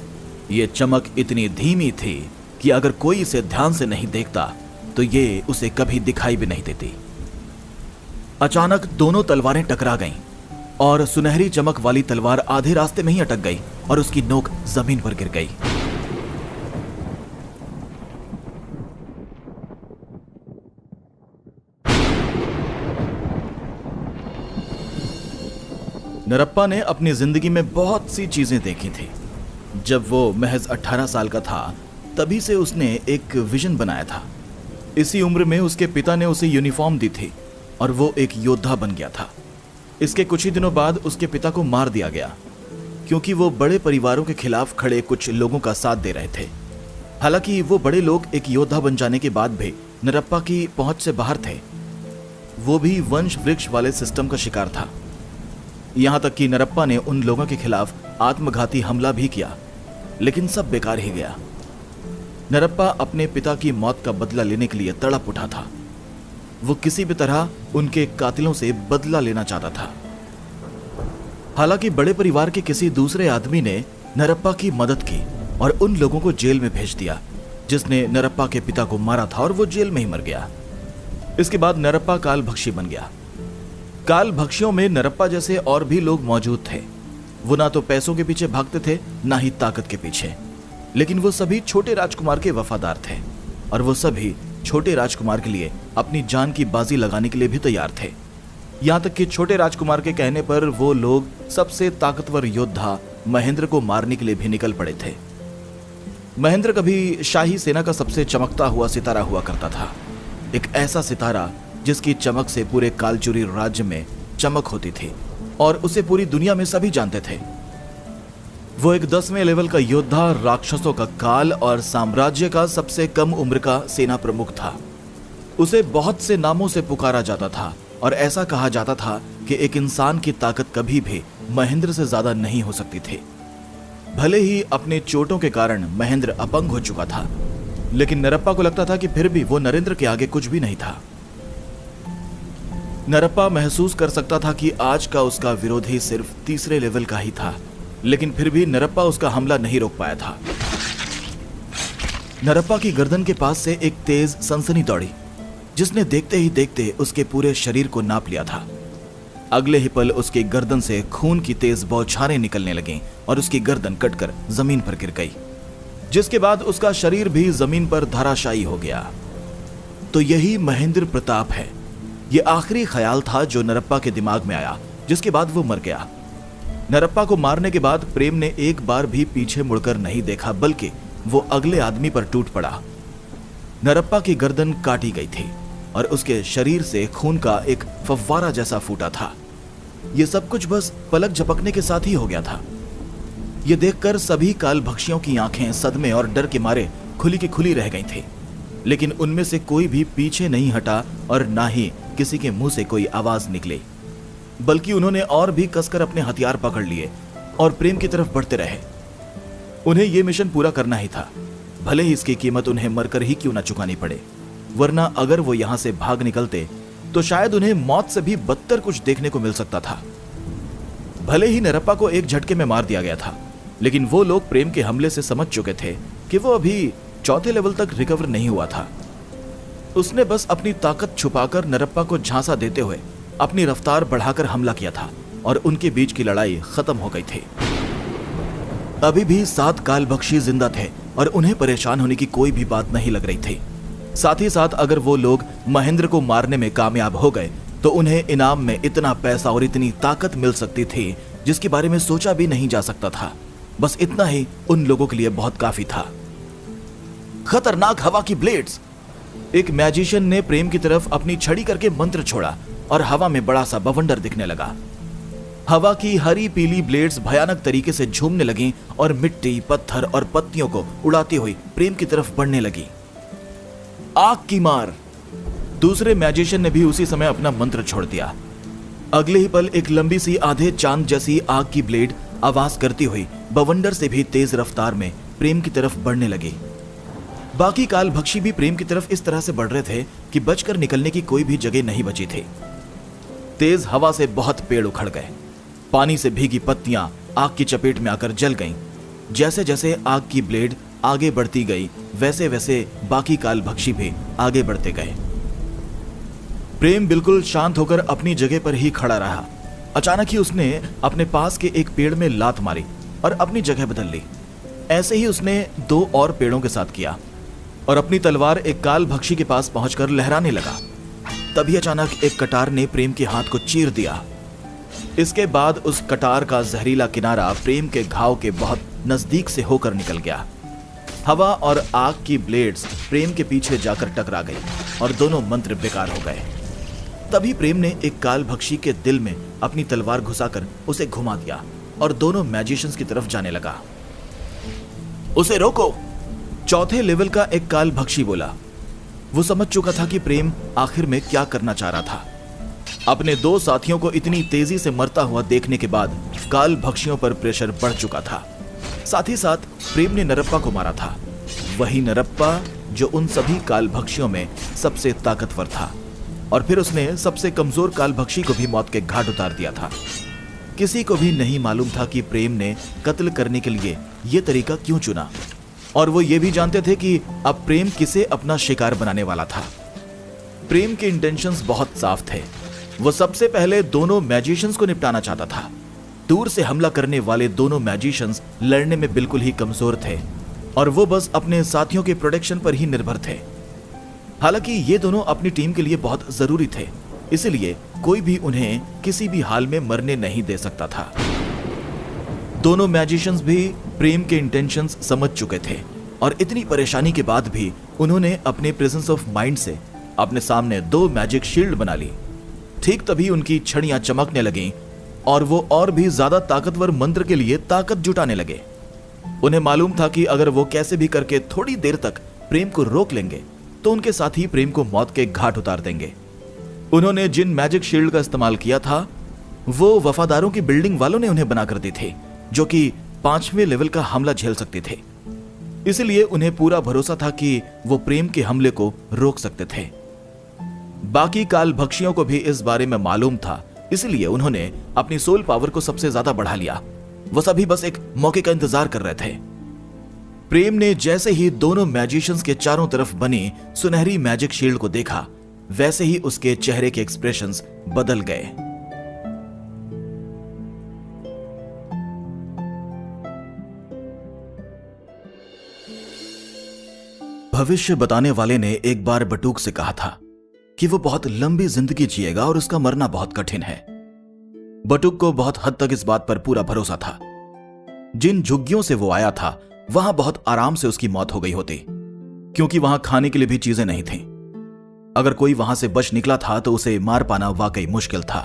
यह चमक इतनी धीमी थी कि अगर कोई इसे ध्यान से नहीं देखता तो ये उसे कभी दिखाई भी नहीं देती। अचानक दोनों तलवारें टकरा गईं और सुनहरी चमक वाली तलवार आधे रास्ते में ही अटक गई और उसकी नोक जमीन पर गिर गई। नरप्पा ने अपनी जिंदगी में बहुत सी चीजें देखी थी। जब वो महज 18 साल का था तभी से उसने एक विजन बनाया था। इसी उम्र में उसके पिता ने उसे यूनिफॉर्म दी थी और वो एक योद्धा बन गया था। इसके कुछ ही दिनों बाद उसके पिता को मार दिया गया क्योंकि वो बड़े परिवारों के खिलाफ खड़े कुछ लोगों का साथ दे रहे थे। हालांकि वो बड़े लोग एक योद्धा बन जाने के बाद भी नरप्पा की पहुंच से बाहर थे। वो भी वंश वृक्ष वाले सिस्टम का शिकार था। यहां तक कि नरप्पा ने उन लोगों के खिलाफ आत्मघाती हमला भी किया, लेकिन सब बेकार ही गया। नरप्पा अपने पिता की मौत का बदला लेने के लिए तड़प उठा था। वो किसी भी तरह उनके कातिलों से बदला लेना चाहता था। हालांकि बड़े परिवार के किसी दूसरे आदमी ने नरप्पा की मदद की और उन लोगों को जेल में भेज दिया जिसने नरप्पा के पिता को मारा था, और वो जेल में ही मर गया। इसके बाद नरप्पा काल भक्षी बन गया। काल भक्षियों में नरप्पा जैसे और भी लोग मौजूद थे। वो ना तो पैसों के पीछे भागते थे, ना ही ताकत के पीछे, लेकिन वो सभी छोटे राजकुमार के वफादार थे और वो सभी छोटे राजकुमार के लिए अपनी जान की बाजी लगाने के लिए भी तैयार थे। यहां तक कि छोटे राजकुमार के कहने पर वो लोग सबसे ताकतवर योद्धा महेंद्र को मारने के लिए भी निकल पड़े थे। महेंद्र कभी शाही सेना का सबसे चमकता हुआ सितारा हुआ करता था, एक ऐसा सितारा जिसकी चमक से पूरे कालचुरी राज्य में चमक होती थी और उसे पूरी दुनिया में सभी जानते थे। वो एक 10वें लेवल का योद्धा, राक्षसों का काल और साम्राज्य का सबसे कम उम्र का सेना प्रमुख था। उसे बहुत से नामों से पुकारा जाता था और ऐसा कहा जाता था कि एक इंसान की ताकत कभी भी महेंद्र से ज्यादा नहीं हो सकती थी। भले ही अपने चोटों के कारण महेंद्र अपंग हो चुका था, लेकिन नरप्पा को लगता था कि फिर भी वो नरेंद्र के आगे कुछ भी नहीं था। नरप्पा महसूस कर सकता था कि आज का उसका विरोधी सिर्फ 3रे लेवल का ही था, लेकिन फिर भी नरप्पा उसका हमला नहीं रोक पाया था। नरप्पा की गर्दन के पास से एक तेज सनसनी दौड़ी जिसने देखते ही देखते उसके पूरे शरीर को नाप लिया था। अगले ही पल उसकी गर्दन से खून की तेज बौछारें निकलने लगीं और उसकी गर्दन कटकर जमीन पर गिर गई, जिसके बाद उसका शरीर भी जमीन पर धराशायी हो गया। तो यही महेंद्र प्रताप है। यह आखिरी ख्याल था जो नरप्पा के दिमाग में आया, जिसके बाद वो मर गया। नरप्पा को मारने के बाद प्रेम ने एक बार भी पीछे मुड़कर नहीं देखा, बल्कि वो अगले आदमी पर टूट पड़ा। नरप्पा की गर्दन काटी गई थी और उसके शरीर से खून का एक फव्वारा जैसा फूटा था। यह सब कुछ बस पलक झपकने के साथ ही हो गया था। यह देखकर सभी काल भक्षियों की आंखें सदमे और डर के मारे खुली की खुली रह गई थी, लेकिन उनमें से कोई भी पीछे नहीं हटा और ना ही किसी के मुंह से कोई आवाज निकली, बल्कि उन्होंने और भी कसकर अपने हथियार पकड़ लिए और प्रेम की तरफ बढ़ते रहे। उन्हें यह मिशन पूरा करना ही था, भले ही इसकी कीमत उन्हें मरकर ही क्यों ना चुकानी पड़े, वरना अगर वो यहां से भाग निकलते तो शायद उन्हें मौत से भी बदतर कुछ देखने को मिल सकता था। भले ही नरप्पा को एक झटके में मार दिया गया था, लेकिन वो लोग प्रेम के हमले से समझ चुके थे कि वो अभी 4थे लेवल तक रिकवर नहीं हुआ था। उसने बस अपनी ताकत छुपाकर नरप्पा को झांसा देते हुए अपनी रफ्तार बढ़ाकर हमला किया था और उनके बीच की लड़ाई खत्म हो गई थी। अभी भी 7 काल भक्षी जिंदा थे और उन्हें परेशान होने की कोई भी बात नहीं लग रही थी। साथ ही साथ अगर वो लोग महेंद्र को मारने में कामयाब हो गए तो उन्हें इनाम में इतना पैसा और इतनी ताकत मिल सकती थी जिसके बारे में सोचा भी नहीं जा सकता था। बस इतना ही उन लोगों के लिए बहुत काफी था। खतरनाक हवा की ब्लेड्स। एक मैजिशियन ने प्रेम की तरफ अपनी छड़ी करके मंत्र छोड़ा और हवा में बड़ा सा बवंडर दिखने लगा। हवा की हरी पीली ब्लेड्स भयानक तरीके से झूमने लगीं और मिट्टी, पत्थर और पत्तियों को उड़ाती हुई प्रेम की तरफ बढ़ने लगी। आग की मार। दूसरे मैजिशियन ने भी उसी समय अपना मंत्र छोड़ दिया। अगले ही पल एक लंबी सी आधे चांद जैसी आग की ब्लेड आवाज करती हुई बवंडर से भी तेज रफ्तार में प्रेम की तरफ बढ़ने लगी। बाकी काल भक्षी भी प्रेम की तरफ इस तरह से बढ़ रहे थे कि बचकर निकलने की कोई भी जगह नहीं बची थी। तेज हवा से बहुत पेड़ उखड़ गए। पानी से भीगी पत्तियां आग की चपेट में आकर जल गईं। जैसे जैसे आग की ब्लेड आगे बढ़ती गई वैसे वैसे बाकी काल भक्षी भी आगे बढ़ते गए। प्रेम बिल्कुल शांत होकर अपनी जगह पर ही खड़ा रहा। अचानक ही उसने अपने पास के एक पेड़ में लात मारी और अपनी जगह बदल ली। ऐसे ही उसने 2 और पेड़ों के साथ किया और अपनी तलवार एक काल भक्षी के पास पहुंचकर लहराने लगा। तभी अचानक एक कटार ने प्रेम के हाथ को चीर दिया। इसके बाद उस कटार का जहरीला किनारा प्रेम के घाव के बहुत नजदीक से होकर निकल गया। हवा और आग की ब्लेड्स प्रेम के पीछे जाकर टकरा गई और दोनों मंत्र बेकार हो गए। तभी प्रेम ने एक काल भक्षी के दिल में अपनी तलवार घुसाकर उसे घुमा दिया और दोनों मैजिशियंस की तरफ जाने लगा। उसे रोको, चौथे लेवल का एक काल भक्षी बोला। वो समझ चुका था कि प्रेम आखिर में क्या करना चाह रहा था। अपने 2 साथियों को इतनी तेजी से मरता हुआ देखने के बाद काल भक्षियों पर प्रेशर बढ़ चुका था। साथ ही साथ प्रेम ने नरप्पा को मारा था, वही नरप्पा जो उन सभी काल भक्षियों में सबसे ताकतवर था। और फिर उसने सबसे कमजोर काल भक्षी को भी मौत के घाट उतार दिया था। किसी को भी नहीं मालूम था कि प्रेम ने कत्ल करने के लिए यह तरीका क्यों चुना, और वो ये भी जानते थे कि अब प्रेम किसे अपना शिकार बनाने वाला था। प्रेम के इंटेंशंस बहुत साफ थे। वो सबसे पहले दोनों मैजिशियंस को निपटाना चाहता था। दूर से हमला करने वाले दोनों मैजिशियंस लड़ने में बिल्कुल ही कमजोर थे और वो बस अपने साथियों के प्रोटेक्शन पर ही निर्भर थे। हालांकि ये दोनों अपनी टीम के लिए बहुत जरूरी थे, इसलिए कोई भी उन्हें किसी भी हाल में मरने नहीं दे सकता था। दोनों मैजिशियंस भी प्रेम के इंटेंशंस समझ चुके थे और इतनी परेशानी के बाद भी उन्होंने अपने प्रेजेंस ऑफ माइंड से अपने सामने 2 मैजिक शील्ड बना ली। ठीक तभी उनकी छड़ियां चमकने लगीं और वो और भी ज्यादा ताकतवर मंत्र के लिए ताकत जुटाने लगे। उन्हें मालूम था कि अगर वो कैसे भी करके थोड़ी देर तक प्रेम को रोक लेंगे तो उनके साथ ही प्रेम को मौत के घाट उतार देंगे। उन्होंने जिन मैजिक शील्ड का इस्तेमाल किया था वो वफादारों की बिल्डिंग वालों ने उन्हें बनाकर दी थी, जो कि 5वें लेवल का हमला झेल सकते थे। इसलिए उन्हें पूरा भरोसा था कि वो प्रेम के हमले को रोक सकते थे। बाकी काल भक्षियों को भी इस बारे में मालूम था, इसलिए उन्होंने अपनी सोल पावर को सबसे ज्यादा बढ़ा लिया। वो सभी बस एक मौके का इंतजार कर रहे थे। प्रेम ने जैसे ही दोनों मैजिशियंस के चारों तरफ बनी सुनहरी मैजिक शील्ड को देखा, वैसे ही उसके चेहरे के एक्सप्रेशंस बदल गए। भविष्य बताने वाले ने एक बार बटुक से कहा था कि वो बहुत लंबी जिंदगी जिएगा और उसका मरना बहुत कठिन है। बटुक को बहुत हद तक इस बात पर पूरा भरोसा था। जिन झुग्गियों से वो आया था वहां बहुत आराम से उसकी मौत हो गई होती, क्योंकि वहां खाने के लिए भी चीजें नहीं थीं। अगर कोई वहां से बच निकला था तो उसे मार पाना वाकई मुश्किल था।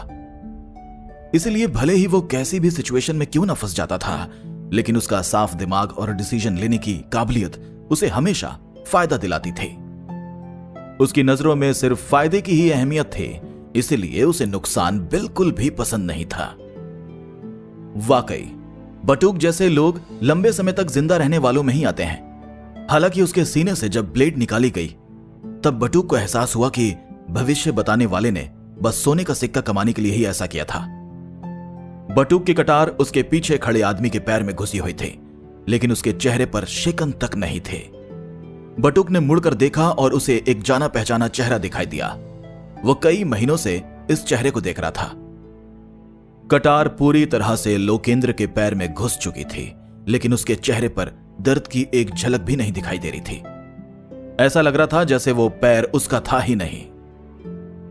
इसलिए भले ही वो कैसी भी सिचुएशन में क्यों ना फंस जाता था, लेकिन उसका साफ दिमाग और डिसीजन लेने की काबिलियत उसे हमेशा फायदा दिलाती थी। उसकी नजरों में सिर्फ फायदे की ही अहमियत थी, इसलिए उसे नुकसान बिल्कुल भी पसंद नहीं था। वाकई बटुक जैसे लोग लंबे समय तक जिंदा रहने वालों में ही आते हैं। हालांकि उसके सीने से जब ब्लेड निकाली गई तब बटुक को एहसास हुआ कि भविष्य बताने वाले ने बस सोने का सिक्का कमाने के लिए ही ऐसा किया था। बटुक की कटार उसके पीछे खड़े आदमी के पैर में घुसी हुई थी, लेकिन उसके चेहरे पर शिकन तक नहीं थे। बटुक ने मुड़कर देखा और उसे एक जाना पहचाना चेहरा दिखाई दिया। वो कई महीनों से इस चेहरे को देख रहा था। कटार पूरी तरह से लोकेंद्र के पैर में घुस चुकी थी, लेकिन उसके चेहरे पर दर्द की एक झलक भी नहीं दिखाई दे रही थी। ऐसा लग रहा था जैसे वो पैर उसका था ही नहीं।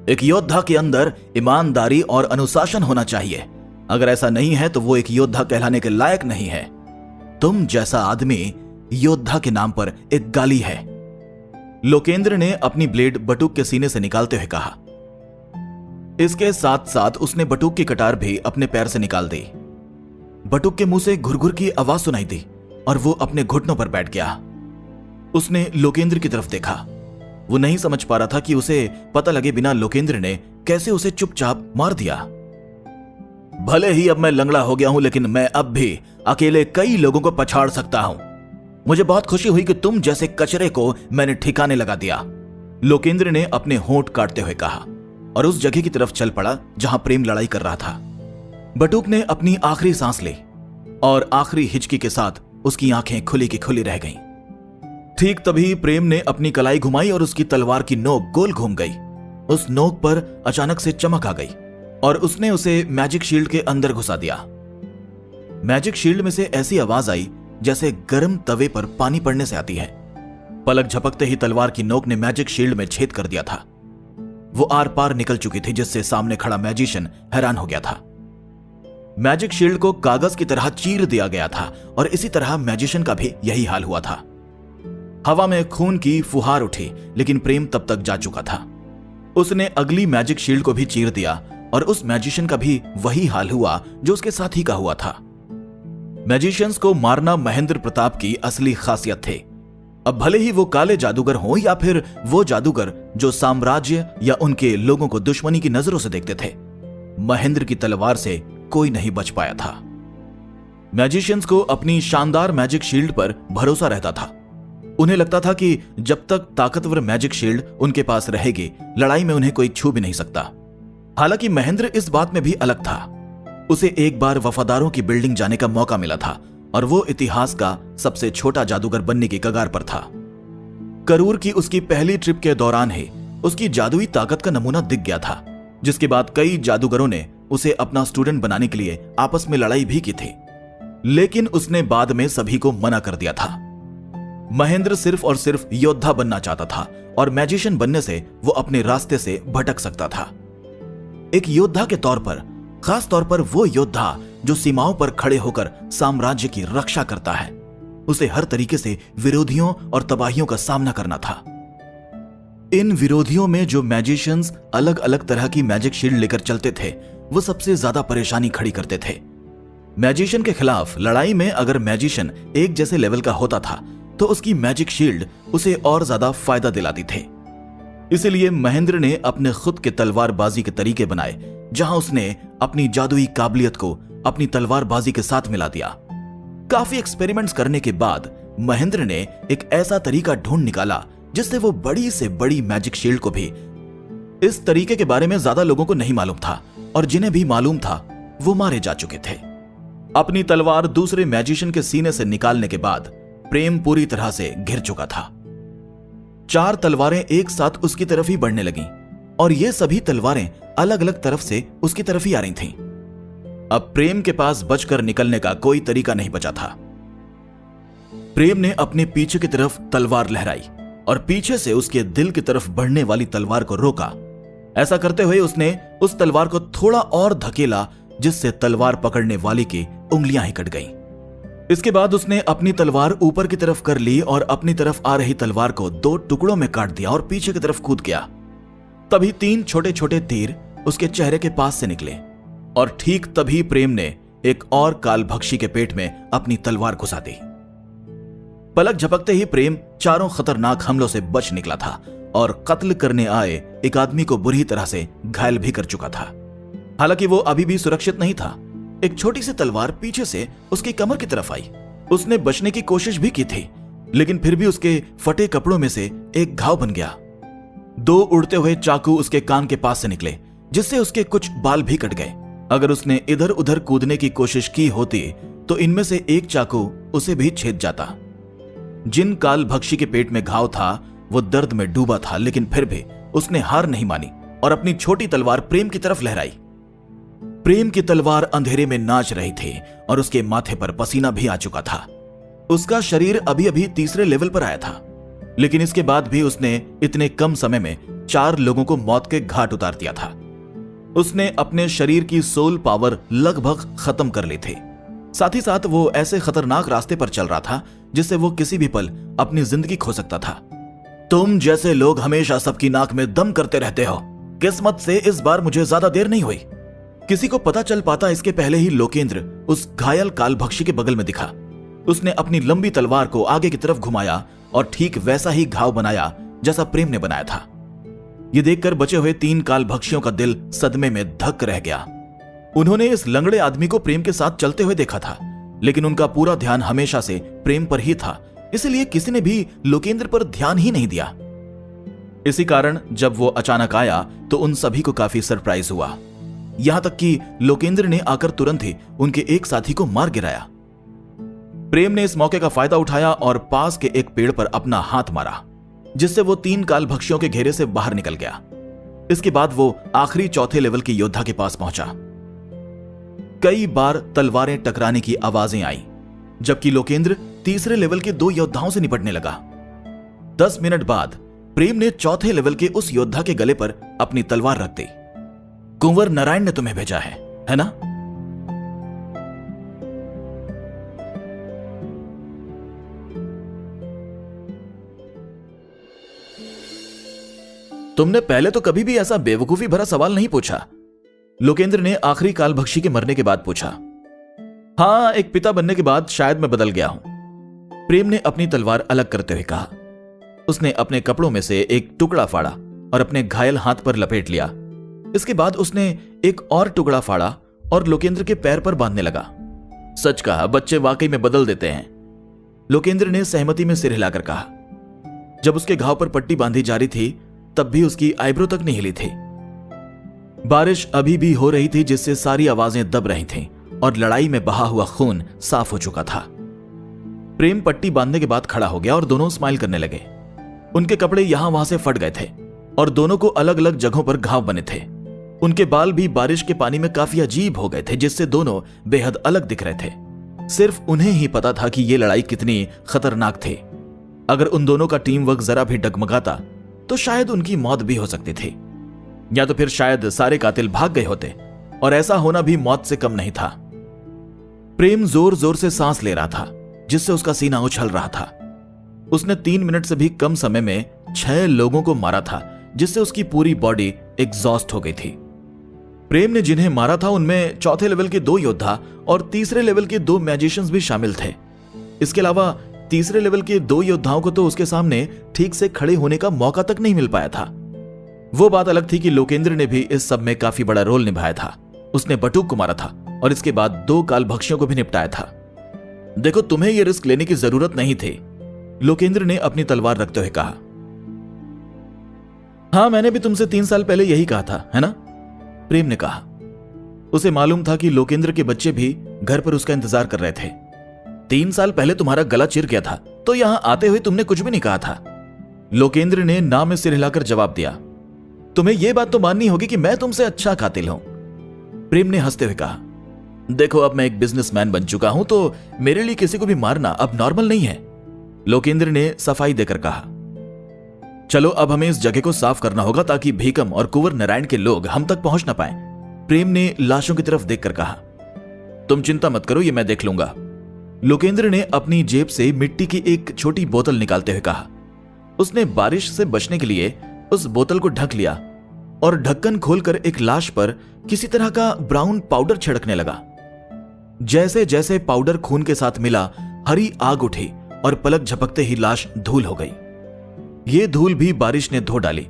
एक योद्धा के अंदर ईमानदारी और अनुशासन होना चाहिए। अगर ऐसा नहीं है तो वो एक योद्धा कहलाने के लायक नहीं है। तुम जैसा आदमी योद्धा के नाम पर एक गाली है। लोकेंद्र ने अपनी ब्लेड बटुक के सीने से निकालते हुए कहा। इसके साथ साथ उसने बटुक की कटार भी अपने पैर से निकाल दी। बटुक के मुंह से घुरघुर की आवाज सुनाई दी और वो अपने घुटनों पर बैठ गया। उसने लोकेंद्र की तरफ देखा। वो नहीं समझ पा रहा था कि उसे पता लगे बिना लोकेंद्र ने कैसे उसे चुपचाप मार दिया। भले ही अब मैं लंगड़ा हो गया हूं, लेकिन मैं अब भी अकेले कई लोगों को पछाड़ सकता हूं। मुझे बहुत खुशी हुई कि तुम जैसे कचरे को मैंने ठिकाने लगा दिया, लोकेंद्र ने अपने होंठ काटते हुए कहा और उस जगह की तरफ चल पड़ा जहां प्रेम लड़ाई कर रहा था। बटुक ने अपनी आखिरी सांस ली और आखिरी हिचकी के साथ उसकी आंखें खुली की खुली रह गईं। ठीक तभी प्रेम ने अपनी कलाई घुमाई और उसकी तलवार की नोक गोल घूम गई। उस नोक पर अचानक से चमक आ गई और उसने उसे मैजिक शील्ड के अंदर घुसा दिया। मैजिक शील्ड में से ऐसी आवाज आई जैसे गर्म तवे पर पानी पड़ने से आती है। पलक झपकते ही तलवार की नोक ने मैजिक शील्ड में छेद कर दिया था। वो आर पार निकल चुकी थी, जिससे सामने खड़ा मैजिशियन हैरान हो गया था। मैजिक शील्ड को कागज की तरह चीर दिया गया था और इसी तरह मैजिशियन का भी यही हाल हुआ था। हवा में खून की फुहार उठी, लेकिन प्रेम तब तक जा चुका था। उसने अगली मैजिक शील्ड को भी चीर दिया और उस मैजिशियन का भी वही हाल हुआ जो उसके साथी का हुआ था। मैजिशियंस को मारना महेंद्र प्रताप की असली खासियत थे। अब भले ही वो काले जादूगर हों या फिर वो जादूगर जो साम्राज्य या उनके लोगों को दुश्मनी की नजरों से देखते थे, महेंद्र की तलवार से कोई नहीं बच पाया था। मैजिशियंस को अपनी शानदार मैजिक शील्ड पर भरोसा रहता था। उन्हें लगता था कि जब तक ताकतवर मैजिक शील्ड उनके पास रहेगी, लड़ाई में उन्हें कोई छू भी नहीं सकता। हालांकि महेंद्र इस बात में भी अलग था। उसे एक बार वफादारों की बिल्डिंग जाने का मौका मिला था और वो इतिहास का सबसे छोटा जादूगर बनने की कगार पर था। करूर की उसकी पहली ट्रिप के दौरान ही उसकी जादुई ताकत का नमूना दिख गया था, जिसके बाद कई जादूगरों ने उसे अपना स्टूडेंट बनाने के लिए आपस में लड़ाई भी की थी, लेकिन उसने बाद में सभी को मना कर दिया था। महेंद्र सिर्फ और सिर्फ योद्धा बनना चाहता था और मैजिशियन बनने से वो अपने रास्ते से भटक सकता था। एक योद्धा के तौर पर, खास तौर पर वो योद्धा जो सीमाओं पर खड़े होकर साम्राज्य की रक्षा करता है, उसे हर तरीके से विरोधियों और तबाहियों का सामना करना था। इन विरोधियों में जो मैजिशियंस अलग अलग तरह की मैजिक शील्ड लेकर चलते थे, वो सबसे ज्यादा परेशानी खड़ी करते थे। मैजिशियन के खिलाफ लड़ाई में अगर मैजिशियन एक जैसे लेवल का होता था तो उसकी मैजिक शील्ड उसे और ज्यादा फायदा दिलाती थे। इसलिए महेंद्र ने अपने खुद के तलवारबाजी के तरीके बनाए, जहां उसने अपनी जादुई काबिलियत को अपनी तलवारबाजी के साथ मिला दिया। काफी एक्सपेरिमेंट्स करने के बाद महेंद्र ने एक ऐसा तरीका ढूंढ निकाला जिससे वो बड़ी से बड़ी मैजिक शील्ड को भी। इस तरीके के बारे में ज्यादा लोगों को नहीं मालूम था और जिन्हें भी मालूम था वो मारे जा चुके थे। अपनी तलवार दूसरे मैजिशियन के सीने से निकालने के बाद प्रेम पूरी तरह से घिर चुका था। 4 तलवारें एक साथ उसकी तरफ ही बढ़ने लगीं और ये सभी तलवारें अलग अलग तरफ से उसकी तरफ ही आ रही थीं। अब प्रेम के पास बचकर निकलने का कोई तरीका नहीं बचा था। प्रेम ने अपने पीछे की तरफ तलवार लहराई और पीछे से उसके दिल की तरफ बढ़ने वाली तलवार को रोका। ऐसा करते हुए उसने उस तलवार को थोड़ा और धकेला, जिससे तलवार पकड़ने वाली की उंगलियां ही कट गईं। इसके बाद उसने अपनी तलवार ऊपर की तरफ कर ली और अपनी तरफ आ रही तलवार को 2 टुकड़ों में काट दिया और पीछे की तरफ कूद गया। तभी 3 छोटे छोटे तीर उसके चेहरे के पास से निकले और ठीक तभी प्रेम ने एक और कालभक्षी के पेट में अपनी तलवार घुसा दी। पलक झपकते ही प्रेम चारों खतरनाक हमलों से बच निकला था और कत्ल करने आए एक आदमी को बुरी तरह से घायल भी कर चुका था। हालांकि वो अभी भी सुरक्षित नहीं था। एक छोटी सी तलवार पीछे से उसकी कमर की तरफ आई। उसने बचने की कोशिश भी की थी, लेकिन फिर भी उसके फटे कपड़ों में से एक घाव बन गया। 2 उड़ते हुए चाकू उसके कान के पास से निकले, जिससे उसके कुछ बाल भी कट गए। अगर उसने इधर उधर कूदने की कोशिश की होती तो इनमें से एक चाकू उसे भी छेद जाता। जिन कालभक्षी के पेट में घाव था वो दर्द में डूबा था, लेकिन फिर भी उसने हार नहीं मानी और अपनी छोटी तलवार प्रेम की तरफ लहराई। प्रेम की तलवार अंधेरे में नाच रही थी और उसके माथे पर पसीना भी आ चुका था। उसका शरीर अभी अभी 3रे लेवल पर आया था, लेकिन इसके बाद भी उसने इतने कम समय में 4 लोगों को मौत के घाट उतार दिया था। उसने अपने शरीर की सोल पावर लगभग खत्म कर ली थी। साथ ही साथ वो ऐसे खतरनाक रास्ते पर चल रहा था जिससे वो किसी भी पल अपनी जिंदगी खो सकता था। तुम जैसे लोग हमेशा सबकी नाक में दम करते रहते हो, किस्मत से इस बार मुझे ज्यादा देर नहीं हुई। किसी को पता चल पाता इसके पहले ही लोकेंद्र उस घायल कालभक्षी के बगल में दिखा। उसने अपनी लंबी तलवार को आगे की तरफ घुमाया और ठीक वैसा ही घाव बनाया जैसा प्रेम ने बनाया था। यह देखकर बचे हुए 3 कालभक्षियों का दिल सदमे में धक रह गया। उन्होंने इस लंगड़े आदमी को प्रेम के साथ चलते हुए देखा था, लेकिन उनका पूरा ध्यान हमेशा से प्रेम पर ही था, इसलिए किसी ने भी लोकेंद्र पर ध्यान ही नहीं दिया। इसी कारण जब वो अचानक आया तो उन सभी को काफी सरप्राइज हुआ, यहां तक कि लोकेंद्र ने आकर तुरंत ही उनके एक साथी को मार गिराया। प्रेम ने इस मौके का फायदा उठाया और पास के एक पेड़ पर अपना हाथ मारा, जिससे वो 3 कालभक्षियों के घेरे से बाहर निकल गया। इसके बाद वो आखिरी चौथे लेवल के योद्धा के पास पहुंचा। कई बार तलवारें टकराने की आवाजें आई, जबकि लोकेंद्र तीसरे लेवल के 2 योद्धाओं से निपटने लगा। 10 मिनट बाद प्रेम ने चौथे लेवल के उस योद्धा के गले पर अपनी तलवार रख दी। कुंवर नारायण ने तुम्हें भेजा है ना? तुमने पहले तो कभी भी ऐसा बेवकूफी भरा सवाल नहीं पूछा, लोकेंद्र ने आखिरी कालभक्षी के मरने के बाद पूछा। हां, एक पिता बनने के बाद शायद मैं बदल गया हूं, प्रेम ने अपनी तलवार अलग करते हुए कहा। उसने अपने कपड़ों में से एक टुकड़ा फाड़ा और अपने घायल हाथ पर लपेट लिया। इसके बाद उसने एक और टुकड़ा फाड़ा और लोकेंद्र के पैर पर बांधने लगा। सच कहा, बच्चे वाकई में बदल देते हैं, लोकेंद्र ने सहमति में सिर हिलाकर कहा। जब उसके घाव पर पट्टी बांधी जा रही थी तब भी उसकी आईब्रो तक नहीं हिली थी। बारिश अभी भी हो रही थी, जिससे सारी आवाजें दब रही थीं और लड़ाई में बहा हुआ खून साफ हो चुका था। प्रेम पट्टी बांधने के बाद खड़ा हो गया और दोनों स्माइल करने लगे। उनके कपड़े यहां वहां से फट गए थे और दोनों को अलग अलग जगहों पर घाव बने थे। उनके बाल भी बारिश के पानी में काफी अजीब हो गए थे, जिससे दोनों बेहद अलग दिख रहे थे। सिर्फ उन्हें ही पता था कि यह लड़ाई कितनी खतरनाक थी। अगर उन दोनों का टीम वर्क जरा भी डगमगाता तो शायद उनकी मौत भी हो सकती थी, या तो फिर शायद सारे कातिल भाग गए होते, और ऐसा होना भी मौत से कम नहीं था। प्रेम जोर जोर से सांस ले रहा था, जिससे उसका सीना उछल रहा था। उसने 3 मिनट से भी कम समय में 6 लोगों को मारा था, जिससे उसकी पूरी बॉडी एग्जॉस्ट हो गई थी। प्रेम ने जिन्हें मारा था उनमें चौथे लेवल के 2 योद्धा और तीसरे लेवल के 2 मैजिशियंस भी शामिल थे। इसके अलावा तीसरे लेवल के 2 योद्धाओं को तो उसके सामने ठीक से खड़े होने का मौका तक नहीं मिल पाया था। वो बात अलग थी कि लोकेंद्र ने भी इस सब में काफी बड़ा रोल निभाया था। उसने बटुक को मारा था और इसके बाद 2 कालभक्षियों को भी निपटाया था। देखो, तुम्हें यह रिस्क लेने की जरूरत नहीं थी, लोकेंद्र ने अपनी तलवार रखते हुए कहा। हां, मैंने भी तुमसे 3 साल पहले यही कहा था, है ना? प्रेम ने कहा। उसे मालूम था कि लोकेंद्र के बच्चे भी घर पर उसका इंतजार कर रहे थे। 3 साल पहले तुम्हारा गला चिर गया था, तो यहां आते हुए तुमने कुछ भी नहीं कहा था, लोकेंद्र ने ना में सिर हिलाकर जवाब दिया। तुम्हें यह बात तो माननी होगी कि मैं तुमसे अच्छा कातिल हूं, प्रेम ने हंसते हुए कहा। देखो, अब मैं एक बिजनेसमैन बन चुका हूं, तो मेरे लिए किसी को भी मारना अब नॉर्मल नहीं है, लोकेंद्र ने सफाई देकर कहा। चलो, अब हमें इस जगह को साफ करना होगा ताकि भीकम और कुंवर नारायण के लोग हम तक पहुंच ना पाए, प्रेम ने लाशों की तरफ देखकर कहा। तुम चिंता मत करो, ये मैं देख लूंगा, लोकेंद्र ने अपनी जेब से मिट्टी की एक छोटी बोतल निकालते हुए कहा। उसने बारिश से बचने के लिए उस बोतल को ढक लिया और ढक्कन खोलकर एक लाश पर किसी तरह का ब्राउन पाउडर छिड़कने लगा। जैसे जैसे पाउडर खून के साथ मिला, हरी आग उठी और पलक झपकते ही लाश धूल हो गई। यह धूल भी बारिश ने धो डाली।